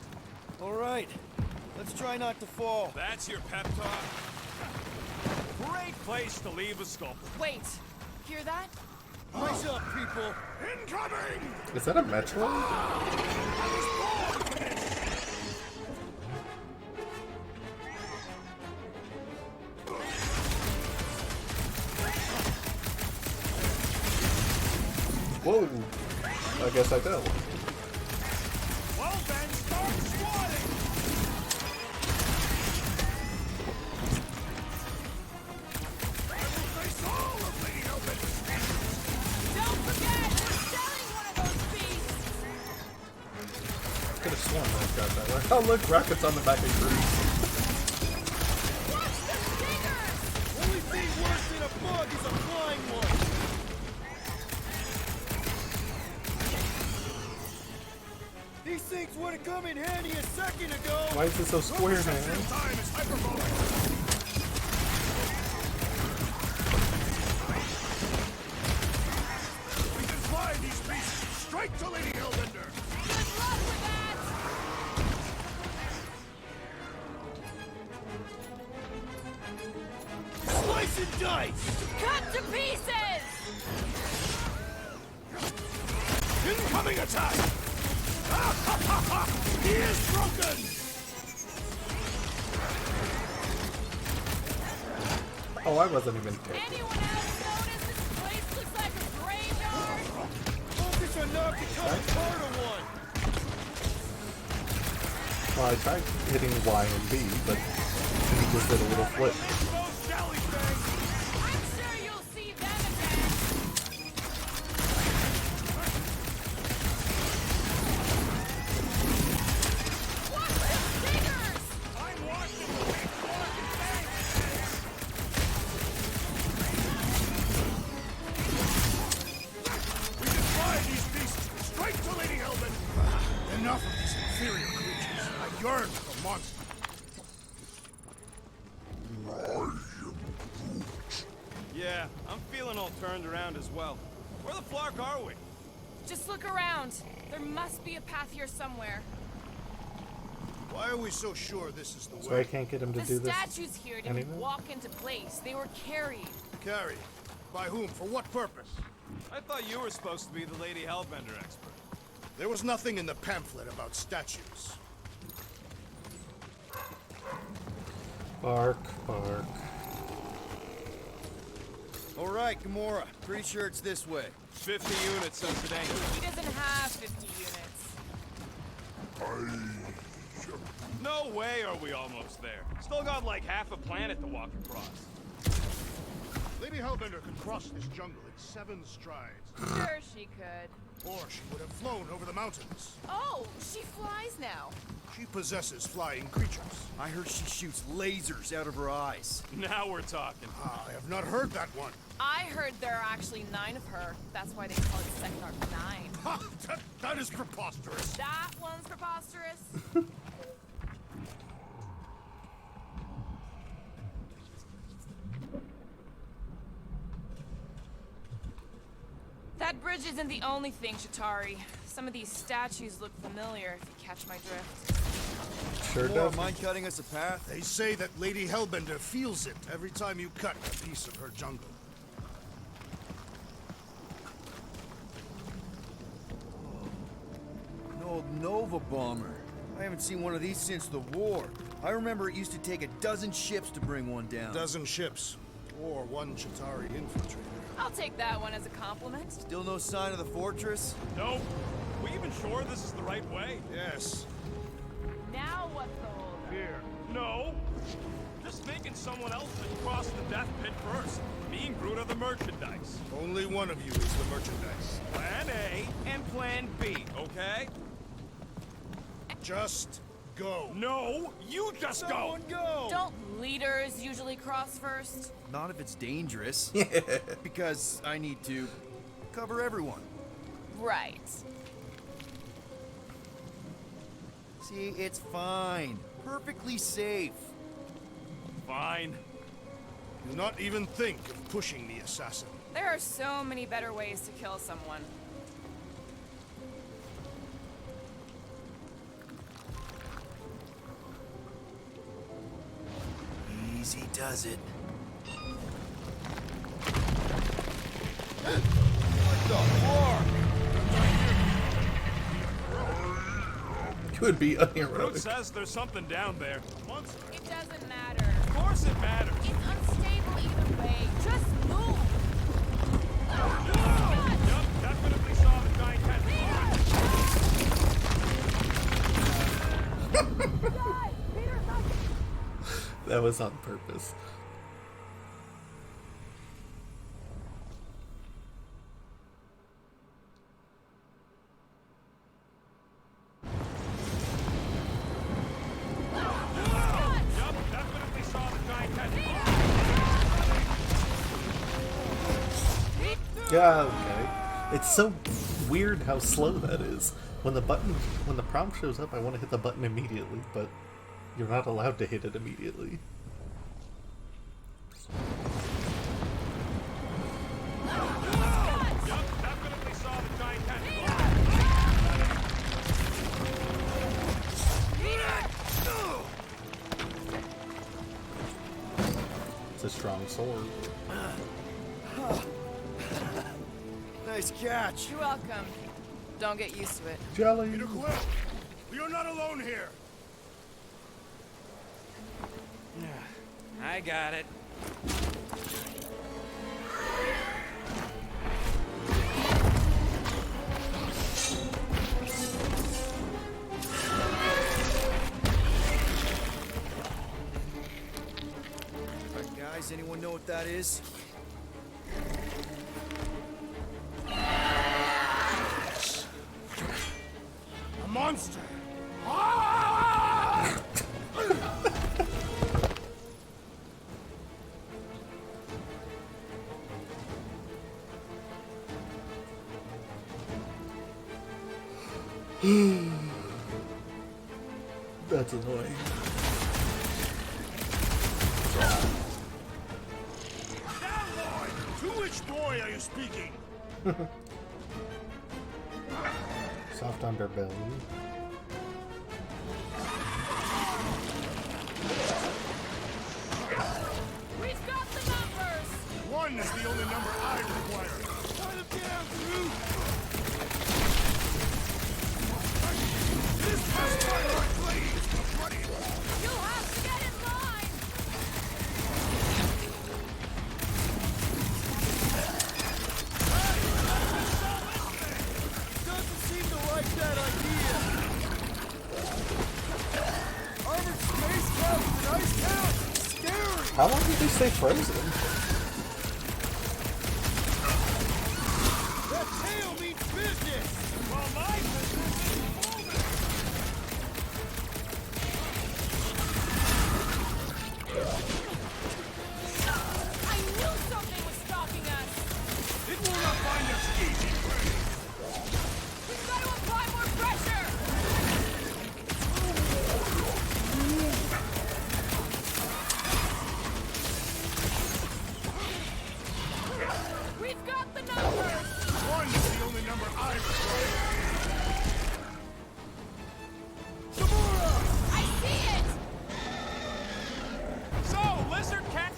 All right, let's try not to fall. That's your pep talk? Great place to leave a sculptor. Wait, hear that? Rise up, people. Incoming! Is that a Metro? Whoa! I guess I fell. Well then, start swatting! I will face all of Lady Hellbender's enemies. Don't forget, we're selling one of those beasts. Could have sworn that got that way. Oh look, rockets on the back of trees. Watch the stingers! Only thing worse than a bug is a flying one. These things would have come in handy a second ago. Why is it so square, man? Time is hyperbolic. We can fly these beasts straight to Lady Hellbender. Good luck with that! Slice and dice! Cut to pieces! Incoming attack! He is broken! Oh, I wasn't even taking. Anyone else notice this place looks like a graveyard? Focus on not becoming part of one. Well, I tried hitting Y and B, but he just did a little flip. Those jelly things! I'm sure you'll see them again. Watch the stingers! I'm enough of these inferior creatures. I yearn for a monster. Yeah, I'm feeling all turned around as well. Where the flark are we? Just look around. There must be a path here somewhere. Why are we so sure this is the So I way? can't get him to The do this. statues here didn't anyway? walk into place. They were carried. Carried. By whom? For what purpose? I thought you were supposed to be the Lady Hellbender expert. There was nothing in the pamphlet about statues. Bark, bark. All right, Gamora. Pretty sure it's this way. 50 units on today. He doesn't have 50 units. No way are we almost there. Still got like half a planet to walk across. Lady Hellbender could cross this jungle in 7 strides. Sure she could. Or she would have flown over the mountains. Oh, she flies now. She possesses flying creatures. I heard she shoots lasers out of her eyes. Now we're talking. I have not heard that one. I heard there are actually 9 of her. That's why they call it Second Arc 9. Ha! That is preposterous. That one's preposterous. That bridge isn't the only thing, Shatari. Some of these statues look familiar, if you catch my drift. Sure Gamora, does. mind cutting us a path? They say that Lady Hellbender feels it every time you cut a piece of her jungle. An old Nova bomber. I haven't seen one of these since the war. I remember it used to take 12 ships to bring one down. A dozen ships, or 1 Chitauri infiltrator. I'll take that one as a compliment. Still no sign of the fortress? Nope. We even sure this is the right way? Yes. Now what's the hold? Here. No. Just thinking someone else should cross the death pit first. Me and Groot are the merchandise. Only one of you is the merchandise. Plan A and Plan B, okay? Just go. No, you just go. Go! Don't leaders usually cross first? Not if it's dangerous. Because I need to cover everyone. Right. See, it's fine. Perfectly safe. Fine. Do not even think of pushing the assassin. There are so many better ways to kill someone. Easy does it. Could be Groot unheroic. says there's something down there. It doesn't matter. Of course it matters. It's unstable either way. Just move. Yup, definitely saw the giant cat. That was on purpose. Yup, definitely saw the giant cat. Yeah, okay. It's so weird how slow that is. When the prompt shows up, I want to hit the button immediately, but you're not allowed to hit it immediately. Yup, definitely saw the giant cat. It's a strong sword. Nice catch. You're welcome. Don't get used to it. Jelly! Peter Quill, we are not alone here. I got it. Alright, guys, anyone know what that is? A monster. Ah! That's annoying. Now, boy! To which boy are you speaking? Soft underbelly. We've got the numbers! One is the only number I require. Try them down, crew! This has my please! Buddy! You'll have to get in line! Doesn't seem to like that idea. Armored spacecraft in Ice Town? Scary! How long did they stay frozen? That tail means business! Well, my business is moving! I knew something was stalking us! It will not find us easy, Gray. We've got to apply more pressure! We've got the numbers! One is the only number I require. I see it! So, lizard cat.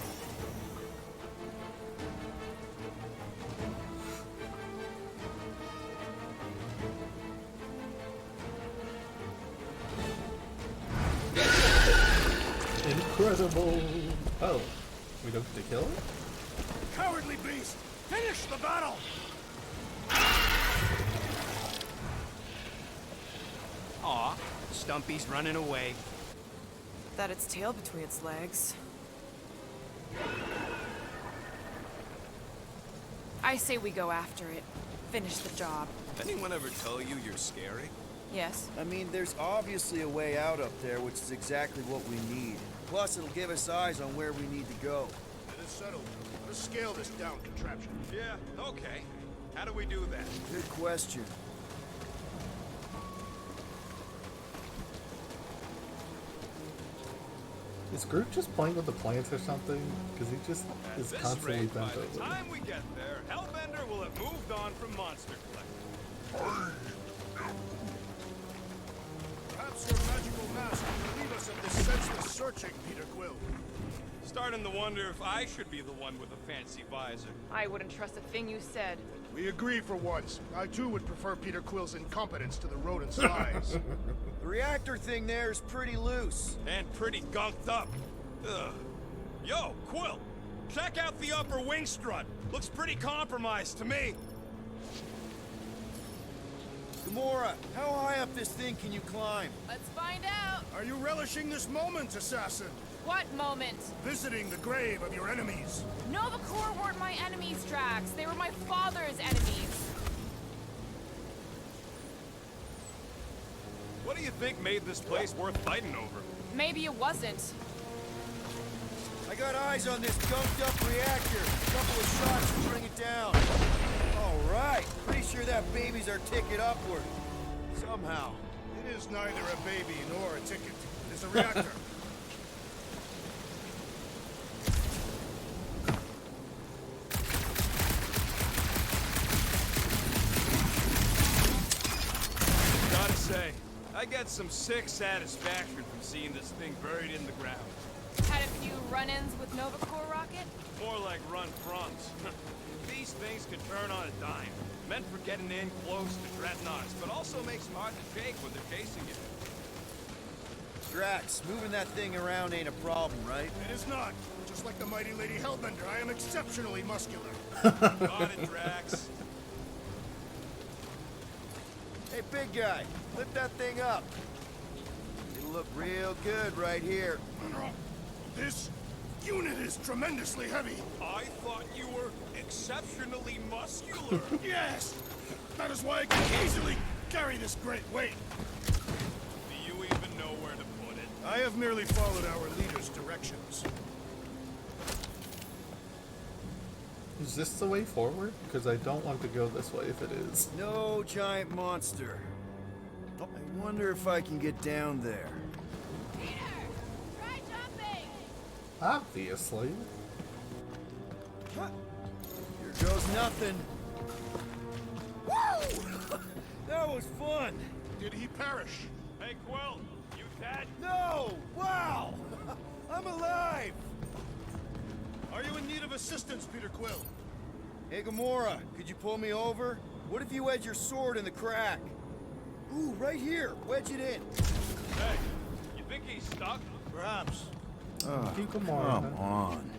Incredible! Oh, we don't get to kill it? Cowardly beast! Finish the battle! Aw, Stumpy's running away. That its tail between its legs. I say we go after it. Finish the job. Anyone ever tell you you're scary? Yes. I mean, there's obviously a way out up there, which is exactly what we need. Plus, it'll give us eyes on where we need to go. It is settled. Let's scale this down contraption. Yeah, okay. How do we do that? Good question. Is Groot just playing with the plants or something? Because he just At is this constantly rate, by bent the over. time we get there, Hellbender will have moved on from Monster Collector. Perhaps your magical mask will relieve us of this senseless searching, Peter Quill. Starting to wonder if I should be the one with a fancy visor. I wouldn't trust a thing you said. We agree for once. I too would prefer Peter Quill's incompetence to the rodent's size. The reactor thing there is pretty loose. And pretty gunked up. Ugh. Yo, Quill! Check out the upper wing strut. Looks pretty compromised to me. Gamora, how high up this thing can you climb? Let's find out! Are you relishing this moment, assassin? What moment? Visiting the grave of your enemies. Nova Corps weren't my enemies, Drax. They were my father's enemies. What do you think made this place worth fighting over? Maybe it wasn't. I got eyes on this gunked up reactor. A couple of shots to bring it down. All right. Pretty sure that baby's our ticket upward. Somehow. It is neither a baby nor a ticket. It is a reactor. Gotta say, I get some sick satisfaction from seeing this thing buried in the ground. Had a few run-ins with Nova Corps rocket? More like run-fronts. These things can turn on a dime. Meant for getting in close to dreadnoughts, but also makes them hard to shake when they're chasing you. Drax, moving that thing around ain't a problem, right? It is not. Just like the mighty Lady Hellbender, I am exceptionally muscular. Got it, Drax. Hey, big guy, lift that thing up. It'll look real good right here. This unit is tremendously heavy. I thought you were exceptionally muscular. Yes! That is why I can easily carry this great weight. Do you even know where to put it? I have merely followed our leader's directions. Is this the way forward? Because I don't want to go this way if it is. No giant monster. I wonder if I can get down there. Obviously. Here goes nothing. Woo! That was fun. Did he perish? Hey, Quill, you dead? No! Wow! I'm alive! Are you in need of assistance, Peter Quill? Hey, Gamora, could you pull me over? What if you wedge your sword in the crack? Ooh, right here. Wedge it in. Hey, you think he's stuck? Perhaps. Keep them Come on.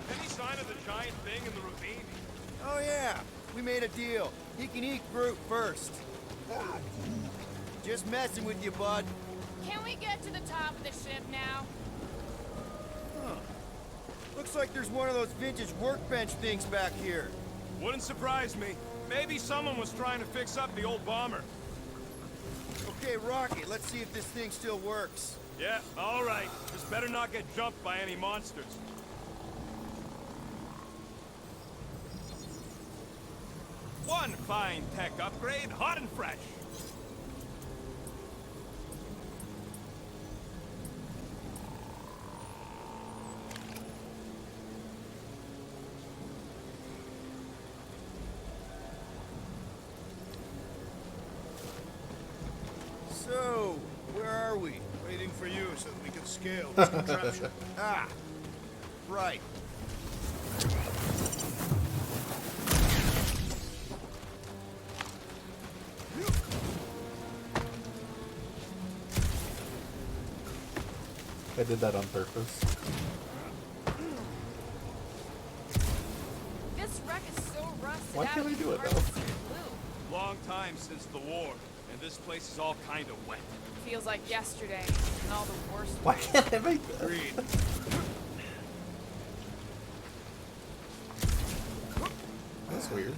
Any sign of the giant thing in the ravine? Oh, yeah. We made a deal. He can eat Groot first. Just messing with you, bud. Can we get to the top of the ship now? Looks like there's one of those vintage workbench things back here. Wouldn't surprise me. Maybe someone was trying to fix up the old bomber. Okay, Rocket, let's see if this thing still works. Yeah, all right. Just better not get jumped by any monsters. One fine tech upgrade, hot and fresh. So, where are we? Waiting for you so that we can scale this contraption. Ah, right. I did that on purpose. This wreck is so rusted Why out, can't I it's do it, hard though? to see blue. Long time since the war, and this place is all kind of wet. Feels like yesterday, and all the worst. Why can't I make that? Agreed. That's weird.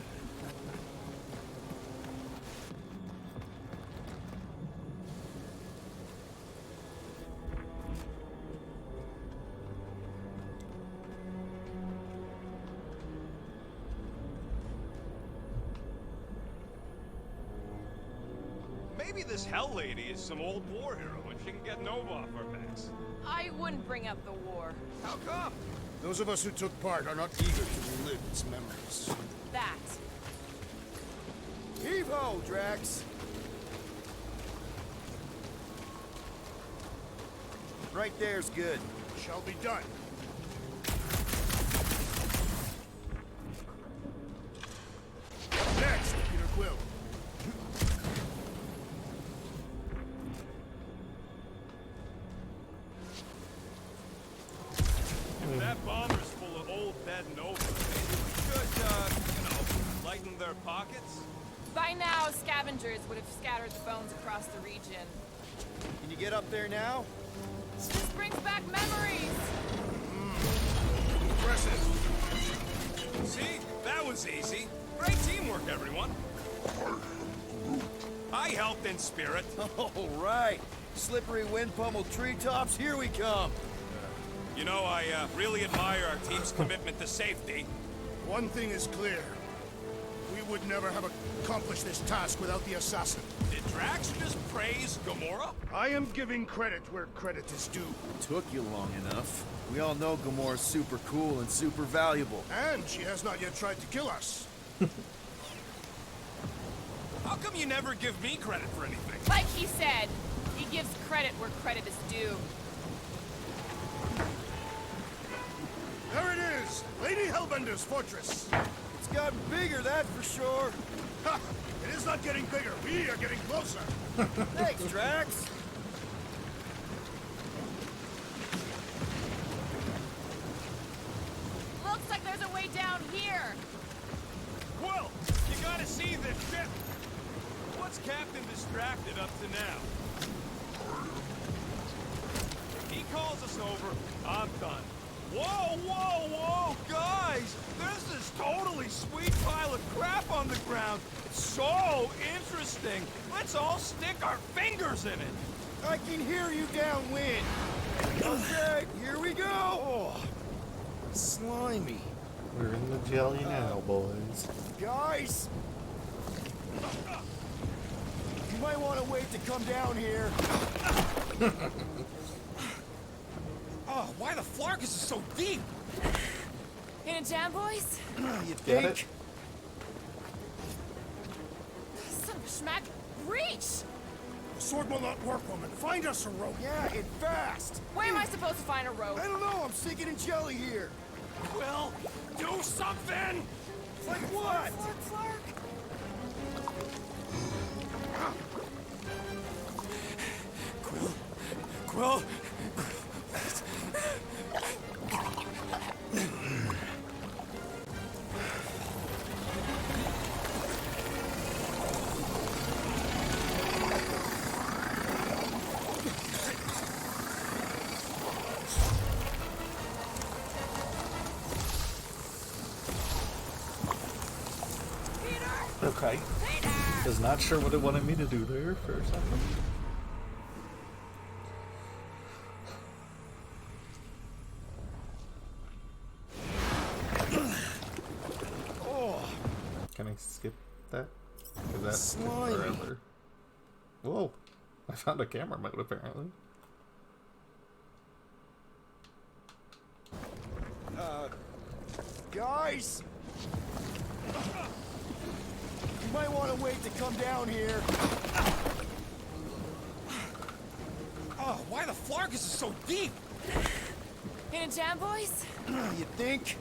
Maybe this Hell Lady is some old war hero and she can get Nova off our backs. I wouldn't bring up the war. How come? Those of us who took part are not eager to relive its memories. That. Heave-ho, Drax! Right there's good. Shall be done. Up next, Peter Quill. If that bomber's full of old dead Nova, maybe we should, lighten their pockets? By now, scavengers would have scattered the bones across the region. Can you get up there now? This brings back memories! Impressive. See? That was easy. Great teamwork, everyone. I helped in spirit. All right. Slippery wind-pummeled treetops, here we come. You know, I really admire our team's commitment to safety. One thing is clear. We would never have accomplished this task without the assassin. Did Drax just praise Gamora? I am giving credit where credit is due. Took you long enough. We all know Gamora's super cool and super valuable. And she has not yet tried to kill us. How come you never give me credit for anything? Like he said, he gives credit where credit is due. There it is! Lady Hellbender's fortress! It's gotten bigger, that's for sure. Ha! It is not getting bigger, we are getting closer! Thanks, Drax. Looks like there's a way down here. Quill, you gotta see this ship. What's Captain distracted up to now? If he calls us over, I'm done. Whoa, whoa, whoa, guys! There's this totally sweet pile of crap on the ground. It's so interesting. Let's all stick our fingers in it. I can hear you downwind. Okay, here we go. Oh, slimy. We're in the jelly now, boys. Guys! You might want to wait to come down here. Oh, why the Flarkus is so deep? In a jam, boys? You Get think? it? Son of a schmack. Reach! The sword will not work, woman. Find us a rope. Yeah, and fast. Where am I supposed to find a rope? I don't know. I'm sinking in jelly here. Quill, do something! Like what? Flark. Quill, Okay. Was not sure what it wanted me to do there for a second. Can I skip that? Because that's Slimy. forever. Whoa! I found a camera mode apparently. Guys! You might want to wait to come down here. oh, why the Flarkus is so deep? In a jam, boys? You think?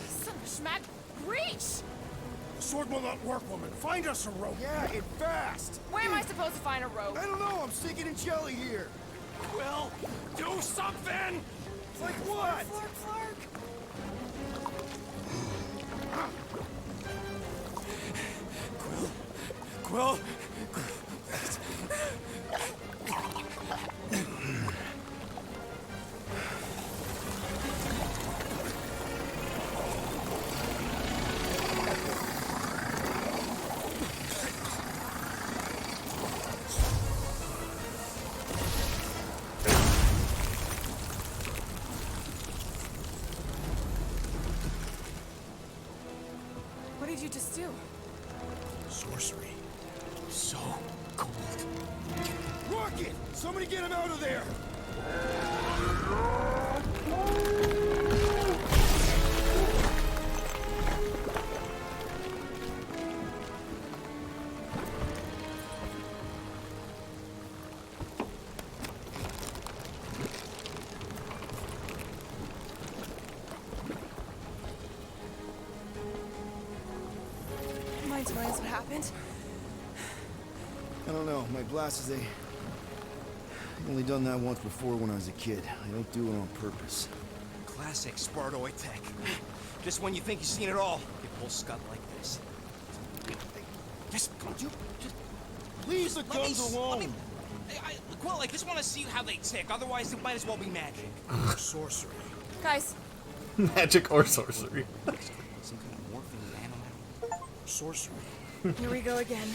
Son of a schmack. Reach! The sword will not work, woman. Find us a rope. Yeah, and fast. Where am I supposed to find a rope? I don't know. I'm sinking in jelly here. Quill, do something! Like what? Flark. Quill, What did you just do? Sorcery. so cold. Rocket! Somebody get him out of there! Mind telling us what happened? I don't know. My blast is I've only done that once before when I was a kid. I don't do it on purpose. Classic Spartoid tech. Just when you think you've seen it all, you pull scud like this. Just don't you? Just Leave the let me guns s- alone! let me- Quill, I just want to see how they tick. Otherwise, it might as well be magic. Sorcery. Guys, Magic or sorcery. Some kind of morphine animal. Sorcery. here we go again.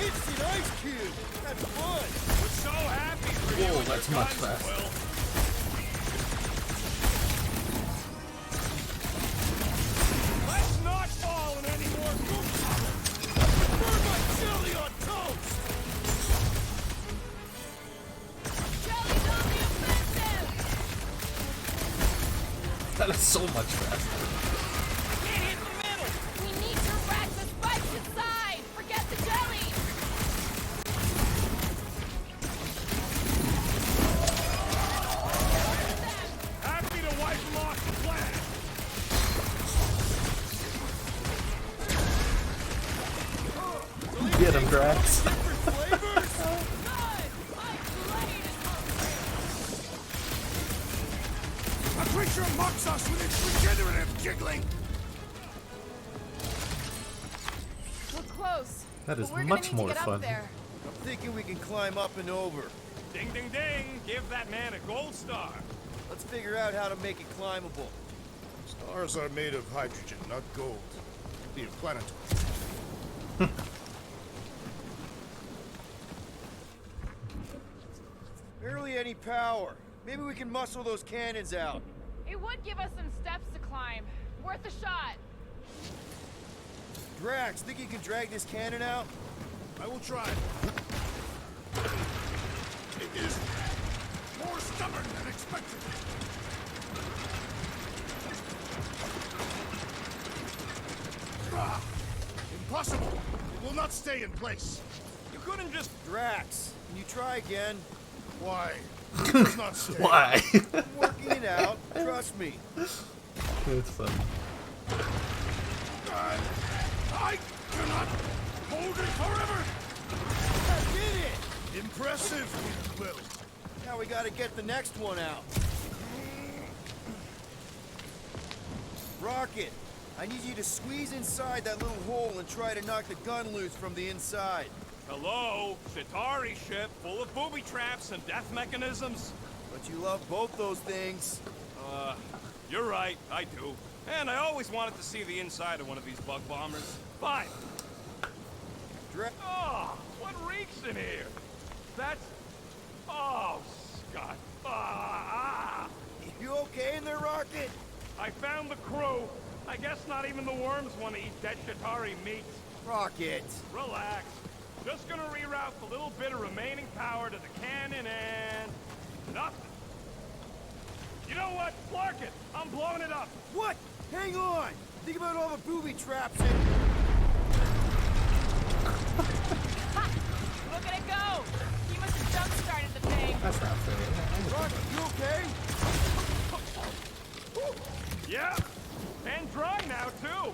Instant ice cube! That's fun! We're so happy for you. Whoa, and that's your much guns, faster. Quill. Let's not fall in any more groups. Burn my jelly on toast! Jelly's on the offensive! That is so much faster. Can't hit the middle. We need to rack the spikes inside! Forget the jelly! Happy to wipe them off the planet. Get him, Drax. Good! My blade is A creature mocks us with its regenerative jiggling! We're close. That is but we're much gonna need more to get fun. Up there. I'm thinking we can climb up and over. Ding, ding, ding. Give that man a gold star. Let's figure out how to make it climbable. Stars are made of hydrogen, not gold. Be a planetoid. Barely any power. Maybe we can muscle those cannons out. It would give us some steps to climb. Worth a shot. Drax, think you can drag this cannon out? I will try. It is more stubborn than expected. Ah, impossible. It will not stay in place. You couldn't just... Drax, can you try again? Why? It does not stay. Why? I'm working it out. Trust me. It's fun. I cannot hold it forever. I did it! Impressive, Peter Quill. Now we gotta get the next one out. Rocket, I need you to squeeze inside that little hole and try to knock the gun loose from the inside. Hello? Chitauri ship full of booby traps and death mechanisms? But you love both those things. You're right, I do. And I always wanted to see the inside of one of these bug bombers. Fine. Oh, what reeks in here? That's... Oh, Scott. You okay in there, Rocket? I found the crew. I guess not even the worms want to eat dead Chitauri meat. Rocket. Relax. Just gonna reroute the little bit of remaining power to the cannon and... nothing. You know what? Clark it! I'm blowing it up! What? Hang on! Think about all the booby traps and... Ha! Look at it go! He must have jump-started the thing. That's not fair. Rocket, you okay? Yeah! And dry now, too!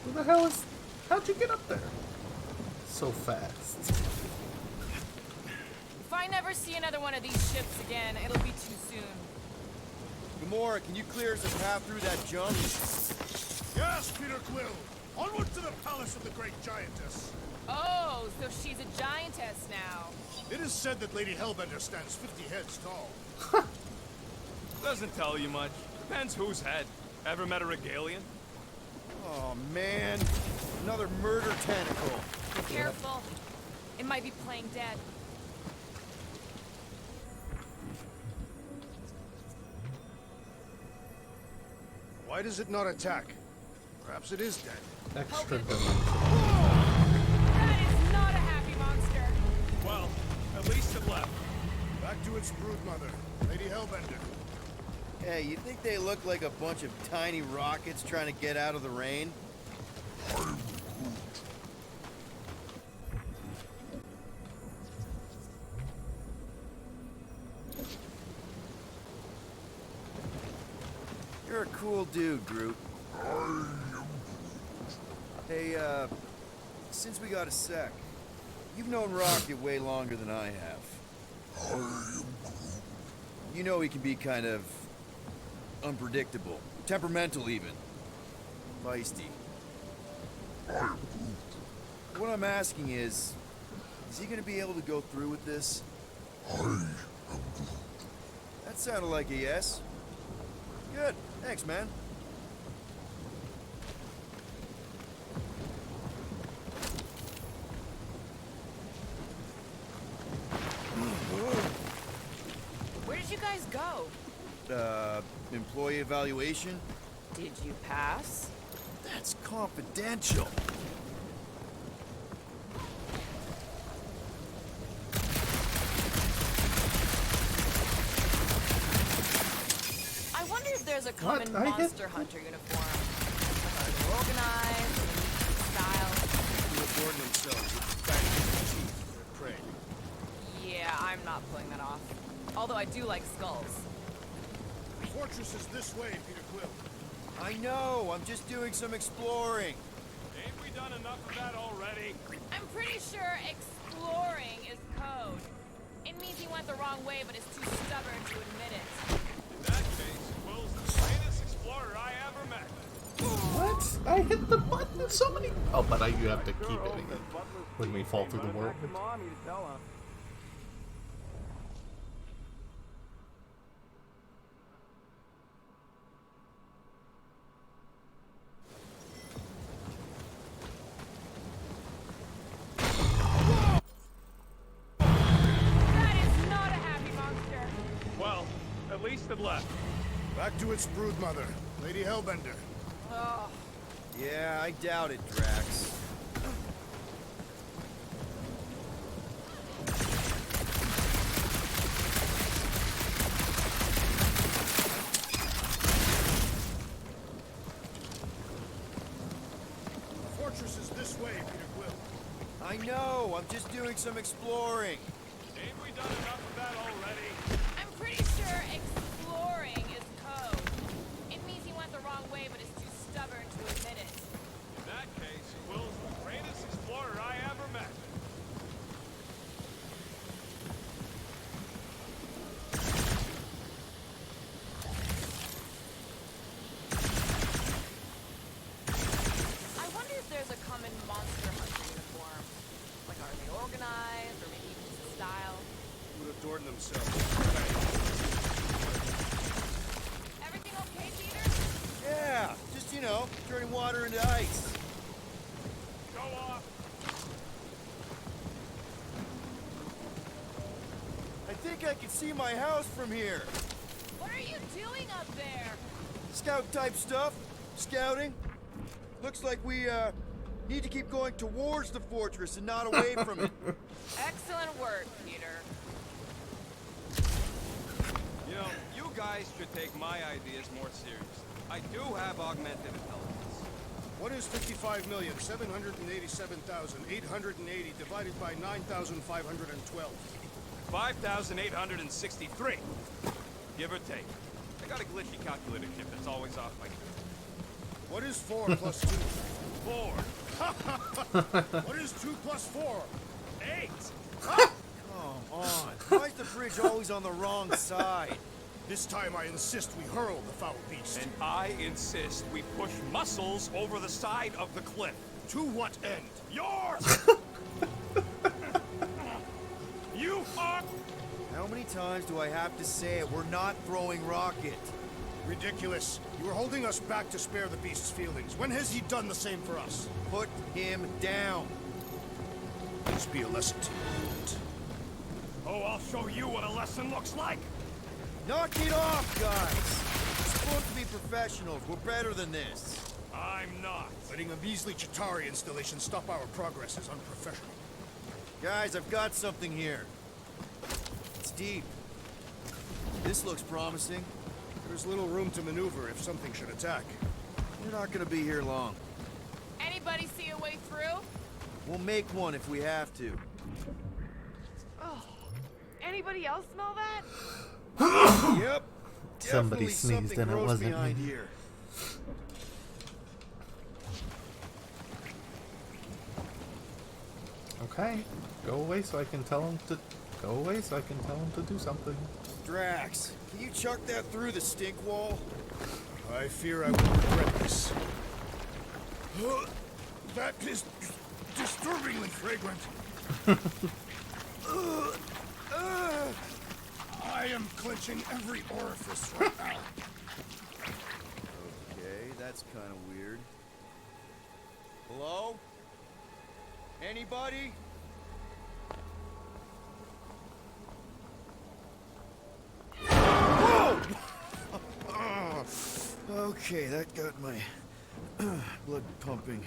Who the hell is... How'd you get up there? So fast. If I never see another one of these ships again, it'll be too soon. Gamora, can you clear us a path through that junk? Yes, Peter Quill. Onward to the palace of the great giantess. Oh, so she's a giantess now. It is said that Lady Hellbender stands 50 heads tall. Doesn't tell you much. Depends whose head. Ever met a Regalian? Oh, man. Another murder tentacle. Careful. It might be playing dead. Why does it not attack? Perhaps it is dead. Extra Okay. dimension. That is not a happy monster. Well, at least it left. Back to its brood mother, Lady Hellbender. Hey, you think they look like a bunch of tiny rockets trying to get out of the rain? You're a cool dude, Groot. Hey, since we got a sec, you've known Rocket way longer than I have. You know he can be kind of unpredictable, temperamental even, feisty. What I'm asking is he gonna be able to go through with this? That sounded like a yes. Good, thanks, man. Where did you guys go? Employee evaluation? Did you pass? That's confidential. I wonder if there's a common I hit- monster hunter uniform. Are they organized? Style? To adorn themselves with the fangs of teeth of their prey. Yeah, I'm not pulling that off. Although I do like skulls. The fortress is this way, Peter Quill. I know, I'm just doing some exploring. Ain't we done enough of that already? I'm pretty sure exploring is code. It means he went the wrong way, but is too stubborn to admit it. In that case, Quill's the greatest explorer I ever met. What? I hit the button so many... Oh, but you have to keep hitting it when we fall through the world. beast that left? Back to its broodmother, Lady Hellbender. Oh, Yeah, I doubt it, Drax. The fortress is this way, Peter Quill. I know, I'm just doing some exploring. Ain't we done enough of that already? I'm pretty sure exploring is code. It means he went the wrong way, but is too stubborn to admit it. In that case, Quill's the greatest explorer I ever met. I wonder if there's a common monster hunter uniform. Like, are they organized, or maybe even just a style? Would adorn themselves. Everything okay, Peter? Yeah, just, turning water into ice. Go off. I think I can see my house from here. What are you doing up there? Scout type stuff. Scouting. Looks like we, need to keep going towards the fortress and not away from it. Excellent work, Peter. You know, you guys should take my ideas more seriously. I do have augmented intelligence. What is 55,787,880 divided by 9,512? 5,863. Give or take. I got a glitchy calculator chip that's always off my What is 4 plus 2? 4. What is 2 plus 4? 8. Come on. Why is the bridge always on the wrong side? This time I insist we hurl the foul beast. And I insist we push muscles over the side of the cliff. To what end? Yours! You are... How many times do I have to say it? We're not throwing rocket. Ridiculous. You were holding us back to spare the beast's feelings. When has he done the same for us? Put him down. This be a lesson to you. Oh, I'll show you what a lesson looks like. Knock it off, guys. We're supposed to be professionals. We're better than this. I'm not. Letting a measly Chitauri installation stop our progress is unprofessional. Guys, I've got something here. It's deep. This looks promising. There's little room to maneuver if something should attack. We're not gonna be here long. Anybody see a way through? We'll make one if we have to. Oh, anybody else smell that? Yep. Somebody Definitely sneezed something and it gross wasn't behind me. here. Okay, go away so I can tell him to go away so I can tell him to do something. Drax, can you chuck that through the stink wall? I fear I will regret this. That is disturbingly fragrant. I am clenching every orifice right now. Okay, that's kind of weird. Hello? Anybody? Whoa! Okay, that got my blood pumping.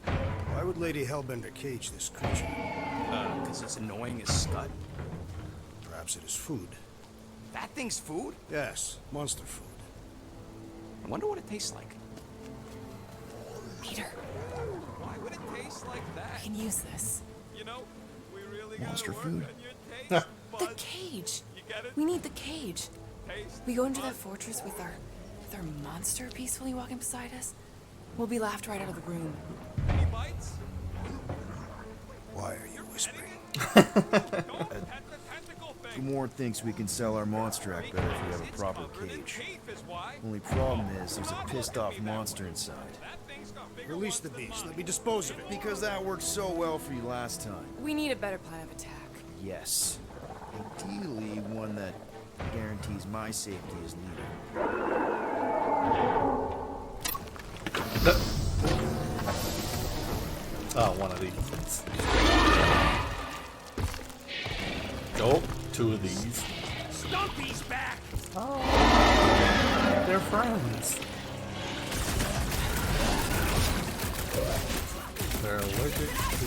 Why would Lady Hellbender cage this creature? Because it's annoying as scud. Perhaps it is food. That thing's food? Yes, monster food. I wonder what it tastes like. Peter, Why would it taste like I that? can use this. You know, we really Monster gotta work food. on your taste The buds. cage. You get it? We need the cage. Taste We go into that buds. fortress with our monster peacefully walking beside us. We'll be laughed right out of the room. Any bites? Why are you whispering? Don't pet the tentacle thing. Gamorrean thinks we can sell our monster act better if we have a It's proper covered in cage. teeth is why. Only problem is there's a pissed off monster inside. That thing's got bigger Release the ones than beast. mine. Let me dispose of it. Because that worked so well for you last time. We need a better plan of attack. Yes. Ideally, one that guarantees my safety as leader. Oh, one of these. Go, two of these. Stumpy's back! Oh, they're friends. They're allergic to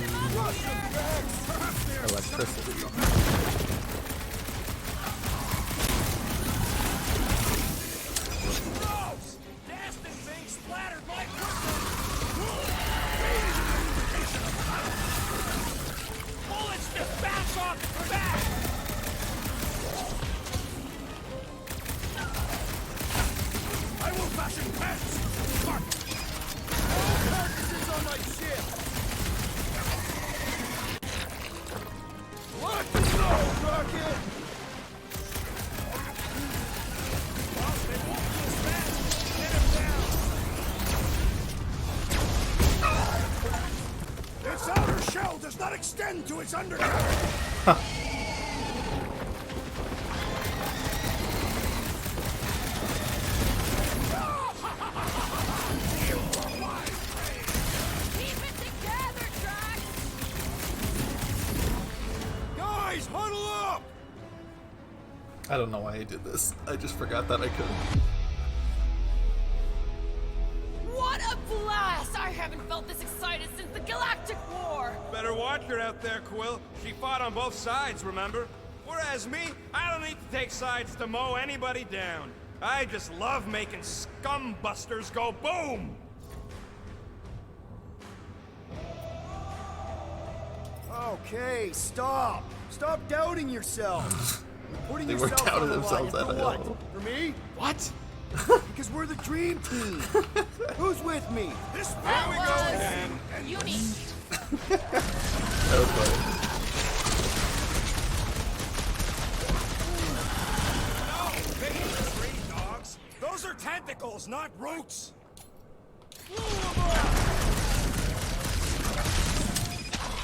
electricity. Gross! Nasty thing splattered my equipment! Bullets just bounce off the back! I will fashion pets! Fuck! All carcasses on my ship! What the snow, Rocket? Well, they won't do as fast. Get him down! Its outer shell does not extend to its undercarriage! Keep it together, Drax! Guys, huddle up! I don't know why I did this. I just forgot that I could. What a blast! I haven't felt this excited since the Galactic War! Better watch her out there, Quill. She fought on both sides, remember? Whereas me, I don't need to take sides to mow anybody down. I just love making scumbusters go boom! Okay, stop. Stop doubting yourself. You're putting They were yourself doubting on the line. themselves And at for what? all. For me? What? Because we're the dream team. Who's with me? This That we go was again. unique. That was funny. No, they ain't tree dogs. Those are tentacles, not roots.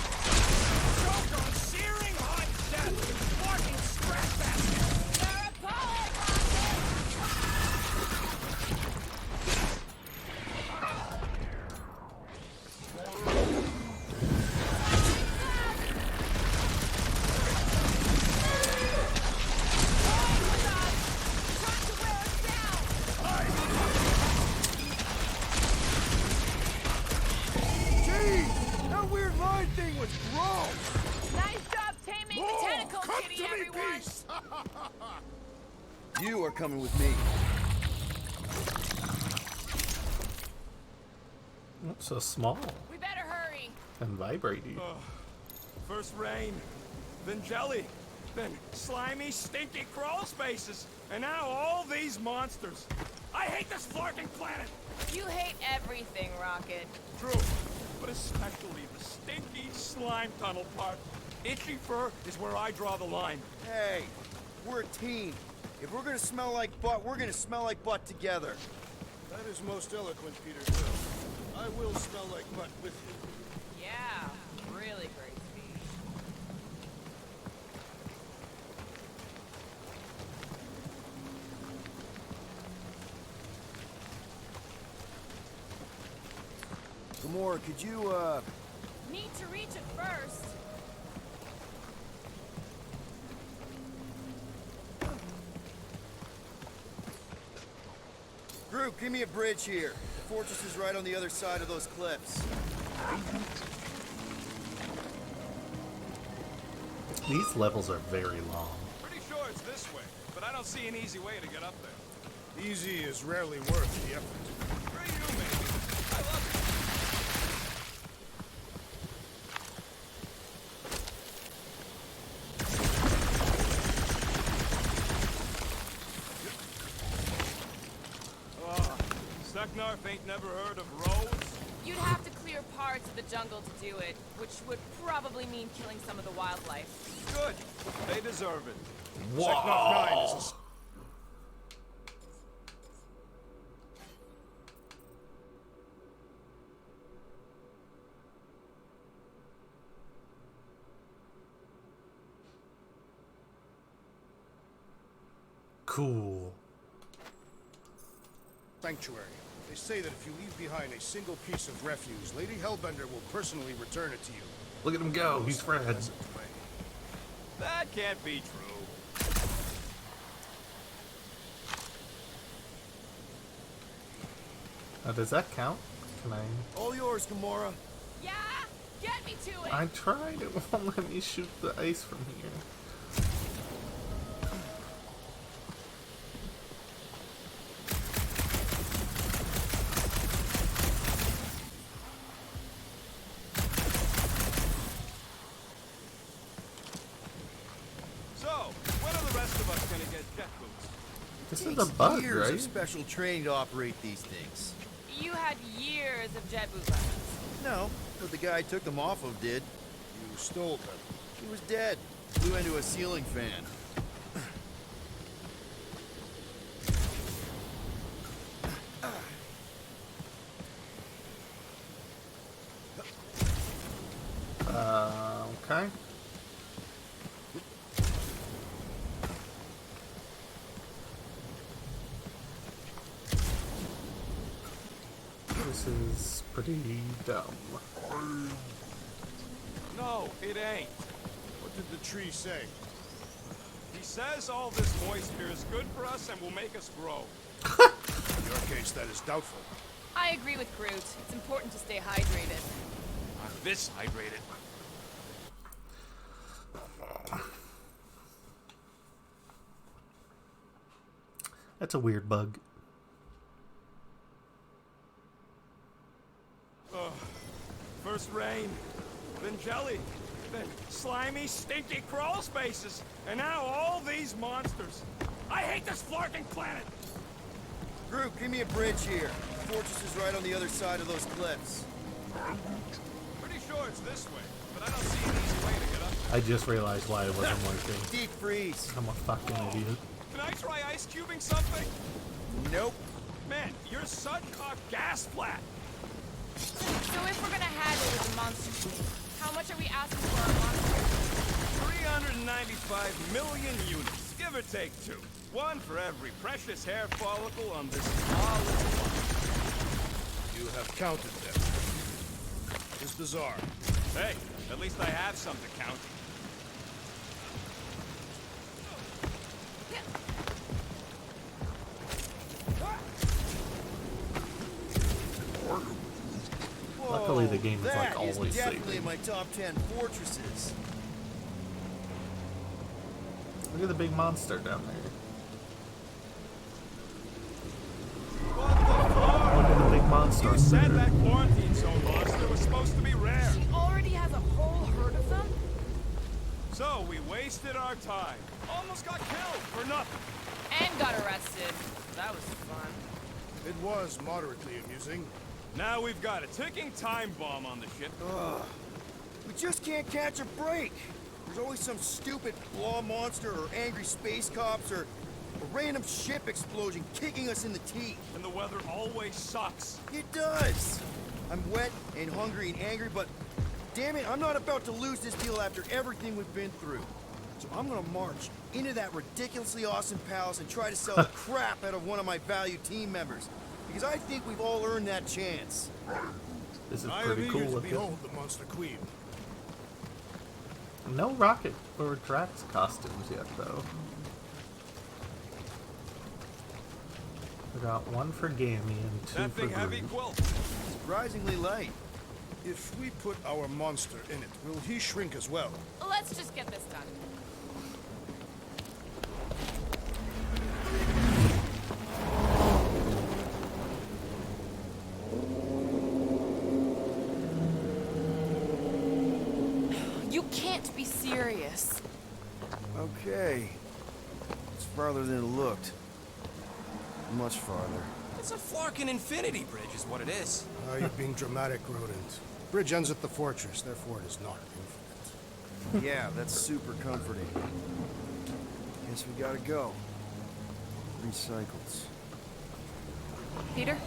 Choke on searing hot death. Fucking scrap basket. You're a poet, Trying to wear us down. Gee, that weird line thing was gross. Nice job taming the tentacle Come kitty, to me, everyone. peace. You are coming with me. It's so small We better hurry. and vibrating. First rain, then jelly, then slimy, stinky crawl spaces, and now all these monsters. I hate this flarking planet. You hate everything, Rocket. True, but especially the stinky slime tunnel part. Itchy fur is where I draw the line. Hey, we're a team. If we're gonna smell like butt, we're gonna smell like butt together. That is most eloquent, Peter Quill. I will smell like butt with you. Yeah, really great speech. Gamora, could you, Need to reach it first. Groot, give me a bridge here. The fortress is right on the other side of those cliffs. These levels are very long. Pretty sure it's this way, but I don't see an easy way to get up there. Easy is rarely worth the effort. Screw you, man. I love it. Seknarf ain't never heard of roads? You'd have to clear parts of the jungle to do it, which would probably mean killing some of the wildlife. Good. They deserve it. Seknarf 9 is a Cool. sanctuary. They say that if you leave behind a single piece of refuse, Lady Hellbender will personally return it to you. Look at him go. He's Fred. That can't be true. Does that count? Can I? All yours, Gamora. Yeah? Get me to it! I tried. It won't let me shoot the ice from here. So, when are the rest of us gonna get jet boots? This is a bug, Years right? of special training to operate these things. You had years of jet boot lessons. No, but the guy I took them off of did. You stole them. He was dead. Flew into a ceiling fan. Okay. This is pretty dumb. No, it ain't. What did the tree say? He says all this moisture is good for us and will make us grow. In your case, that is doubtful. I agree with Groot. It's important to stay hydrated. I'm this hydrated. That's a weird bug. First rain, then jelly, then slimy, stinky crawl spaces, and now all these monsters. I hate this flarking planet! Groot, give me a bridge here. The fortress is right on the other side of those cliffs. Pretty sure it's this way, but I don't see an easy way to get up. I just realized why it wasn't working. Deep freeze. I'm a fucking idiot. Can I try ice cubing something? Nope. Man, you're such a gas flat. So if we're gonna haggle with the monster queen, how much are we asking for our monster? 395 million units, give or take 2. One for every precious hair follicle on this flawless planet. You have counted them. It's bizarre. Hey, at least I have some to count. Luckily, the game is like That is always definitely saving. in my top 10 fortresses. Look at the big monster down there. Look at the big monster. You said that quarantine zone monster was supposed to be rare. She already has a whole herd of them? So we wasted our time. Almost got killed for nothing. And got arrested. That was fun. It was moderately amusing. Now we've got a ticking time bomb on the ship. We just can't catch a break. There's always some stupid claw monster or angry space cops or a random ship explosion kicking us in the teeth. And the weather always sucks. It does. I'm wet and hungry and angry, but damn it, I'm not about to lose this deal after everything we've been through. So I'm gonna march into that ridiculously awesome palace and try to sell the crap out of one of my valued team members. Because I think we've all earned that chance. This is I am pretty eager cool to looking. behold the Monster Queen. No Rocket or Drax costumes yet, though. We got one for Gammy and 2 That for thing heavy, Groot. Quill? Surprisingly light. If we put our monster in it, will he shrink as well? Let's just get this done. You can't be serious. Okay. It's farther than it looked. Much farther. It's a flarkin' infinity bridge is what it is. You're being dramatic, Rodent. Bridge ends at the fortress, therefore it is not infinite. Yeah, that's super comforting. Guess we gotta go. Recycles. Peter?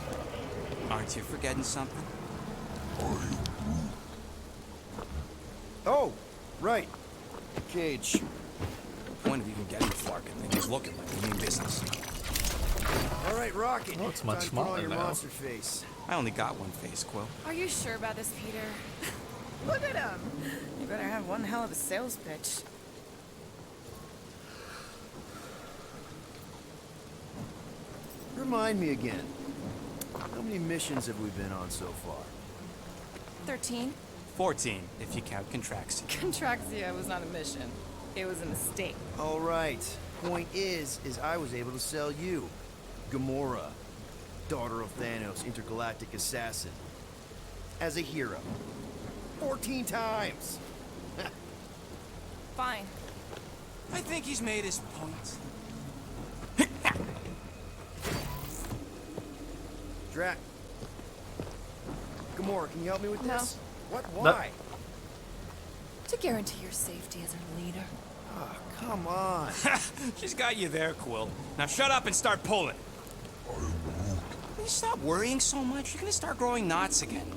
Aren't you forgetting something? Oh, right. Cage. The point of even getting the flarkin' thing is looking like the main business. All right, Rocket. Oh, it's much Time to put on smaller your now. monster face. I only got one face, Quill. Are you sure about this, Peter? Look at him. You better have one hell of a sales pitch. Remind me again. How many missions have we been on so far? 13? 14, if you count Contraxia. Contraxia was not a mission. It was a mistake. All right. Point is I was able to sell you. Gamora, daughter of Thanos, intergalactic assassin. As a hero. 14 times! Fine. I think he's made his point. Drac. Gamora, can you help me with No. this? What? Why? To guarantee your safety as our leader. Oh, come on. She's got you there, Quill. Now shut up and start pulling. Will you stop worrying so much? You're gonna start growing knots again.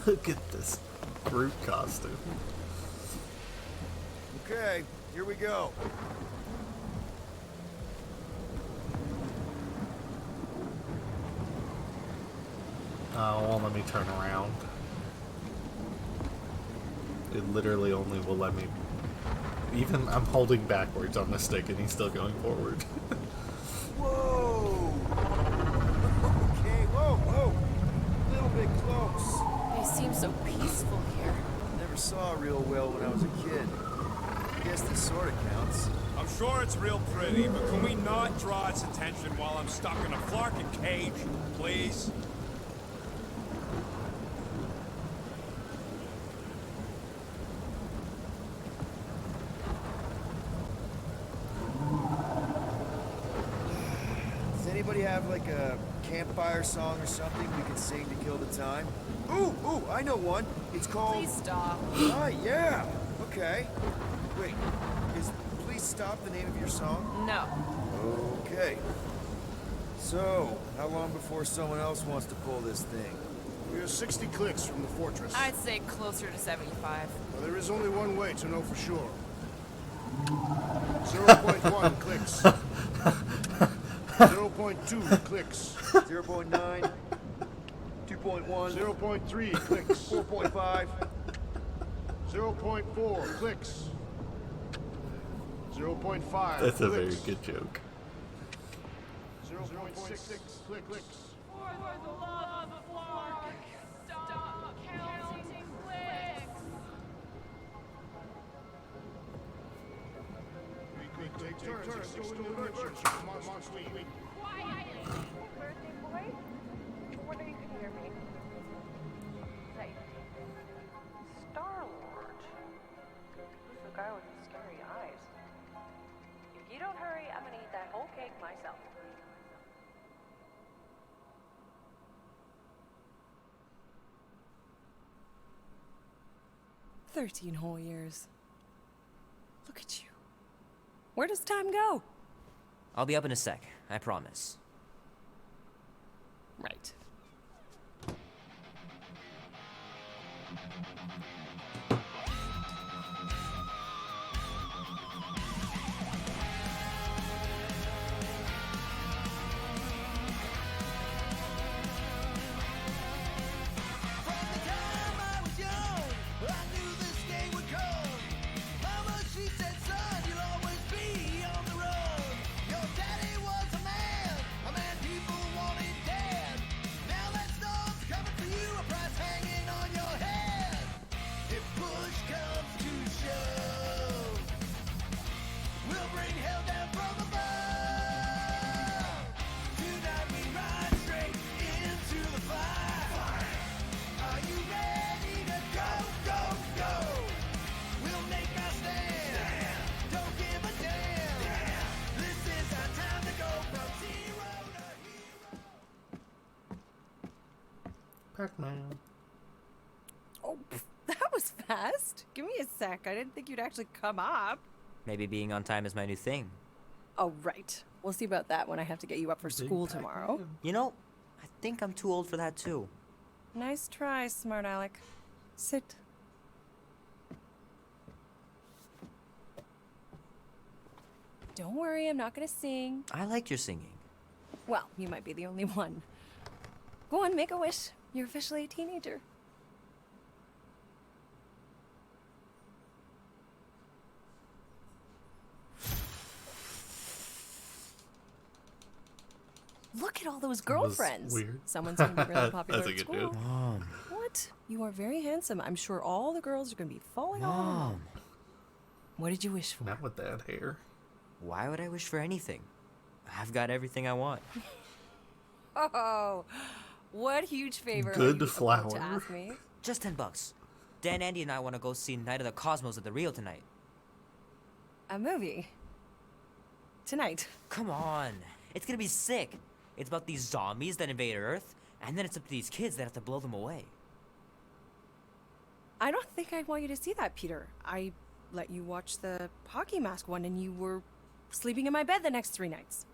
Look at this Groot costume. Okay, here we go. Oh, won't let me turn around. It literally only will let me. Even I'm holding backwards on the stick and he's still going forward. Whoa! Okay, whoa! A little bit close. They seem so peaceful here. Never saw real well when I was a kid. I guess this sort of counts. I'm sure it's real pretty, but can we not draw its attention while I'm stuck in a Flarkin cage, please? Does anybody have like a campfire song or something we can sing to kill the time? Ooh, I know one. It's called... Please stop. Ah, yeah. Okay. Wait, is Please Stop the name of your song? No. Okay. So, how long before someone else wants to pull this thing? We are 60 clicks from the fortress. I'd say closer to 75. Well, there is only one way to know for sure. 0.1 clicks. 0.2 clicks. 0.9, 2.1, 0.3 clicks. 4.5, 0.4 clicks. 0.5 That's a clicks. very good joke. 0.6 clicks. For the love of Flark, stop counting clicks. We could take turns extolling the virtues of Mont Sweet. Quiet. Birthday boy? I wonder you can hear me. Is that you? Star-Lord. Who's the guy with the scary eyes? If you don't hurry, I'm gonna eat that whole cake myself. "13 whole years. Look at you. Where does time go?" I'll be up in a sec, I promise. Right. Pac-Man. Oh, that was fast. Give me a sec. I didn't think you'd actually come up. Maybe being on time is my new thing. Oh, right. We'll see about that when I have to get you up for school tomorrow. You know, I think I'm too old for that too. Nice try, smart Alec. Sit. Don't worry, I'm not gonna sing. I liked your singing. Well, you might be the only one. Go on, make a wish. You're officially a teenager. Look at all those girlfriends. weird. Someone's gonna be really popular That's a at good school. joke. Mom. What? You are very handsome. I'm sure all the girls are gonna be falling all over you. Mom. What did you wish for? Not with that hair. Why would I wish for anything? I've got everything I want. Oh, what huge favor are Good you about to flower. ask me? Just $10. Dan, Andy, and I want to go see Night of the Cosmos at the Rio tonight. A movie? Tonight? Come on. It's gonna be sick. It's about these zombies that invade Earth, and then it's up to these kids that have to blow them away. I don't think I want you to see that, Peter. I let you watch the hockey mask one and you were sleeping in my bed the next 3 nights.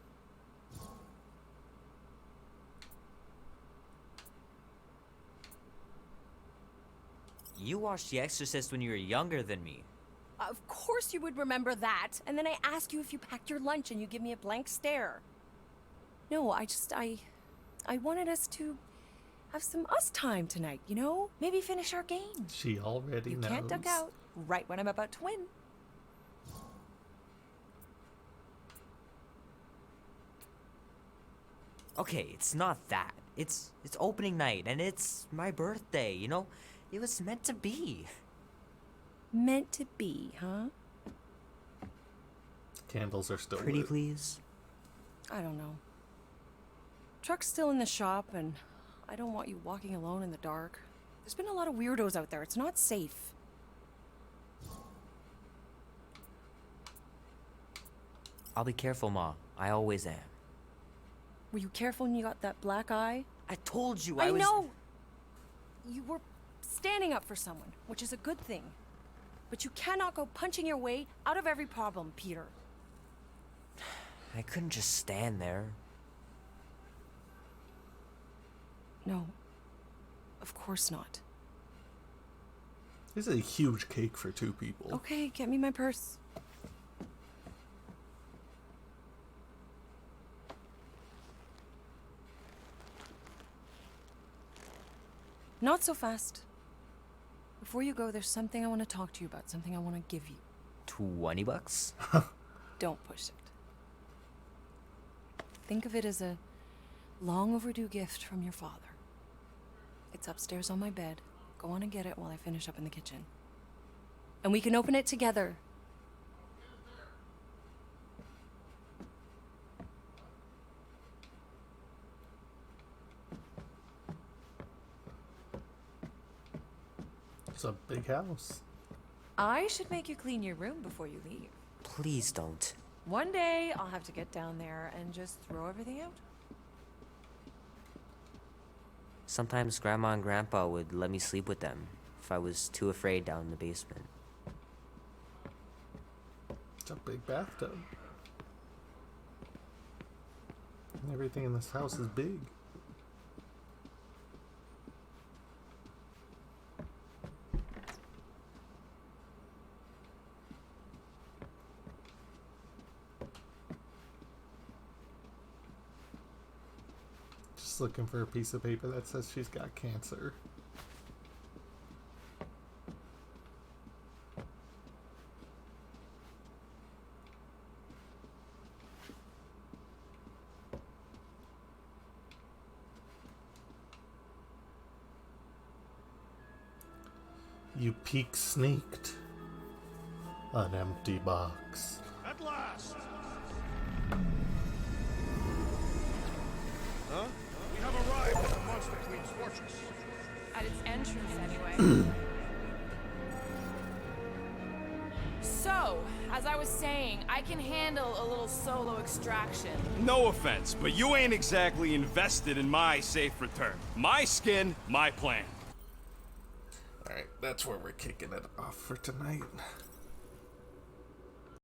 You watched The Exorcist when you were younger than me. Of course you would remember that. And then I ask you if you packed your lunch and you give me a blank stare. No, I wanted us to have some us time tonight, you know? Maybe finish our game. She already You knows. can't duck out right when I'm about to win. Okay, it's not that. It's opening night, and it's my birthday, you know? It was meant to be. Meant to be, huh? Candles are still Pretty lit. please? I don't know. Truck's still in the shop, and I don't want you walking alone in the dark. There's been a lot of weirdos out there. It's not safe. I'll be careful, Ma. I always am. Were you careful when you got that black eye? I told you I was... know! You were standing up for someone, which is a good thing. But you cannot go punching your way out of every problem, Peter. I couldn't just stand there. No. Of course not. This is a huge cake for 2 people. Okay, get me my purse. Not so fast. Before you go, there's something I want to talk to you about, something I want to give you. $20? Don't push it. Think of it as a long overdue gift from your father. It's upstairs on my bed. Go on and get it while I finish up in the kitchen. And we can open it together. It's a big house. I should make you clean your room before you leave. Please don't. One day, I'll have to get down there and just throw everything out. Sometimes Grandma and Grandpa would let me sleep with them if I was too afraid down in the basement. It's a big bathtub. And everything in this house is big. Just looking for a piece of paper that says she's got cancer. You peek sneaked. An empty box. At last! Huh? We have arrived at the Monster Queen's fortress. At its entrance, anyway. So, as I was saying, I can handle a little solo extraction. No offense, but you ain't exactly invested in my safe return. My skin, my plan. Alright, that's where we're kicking it off for tonight.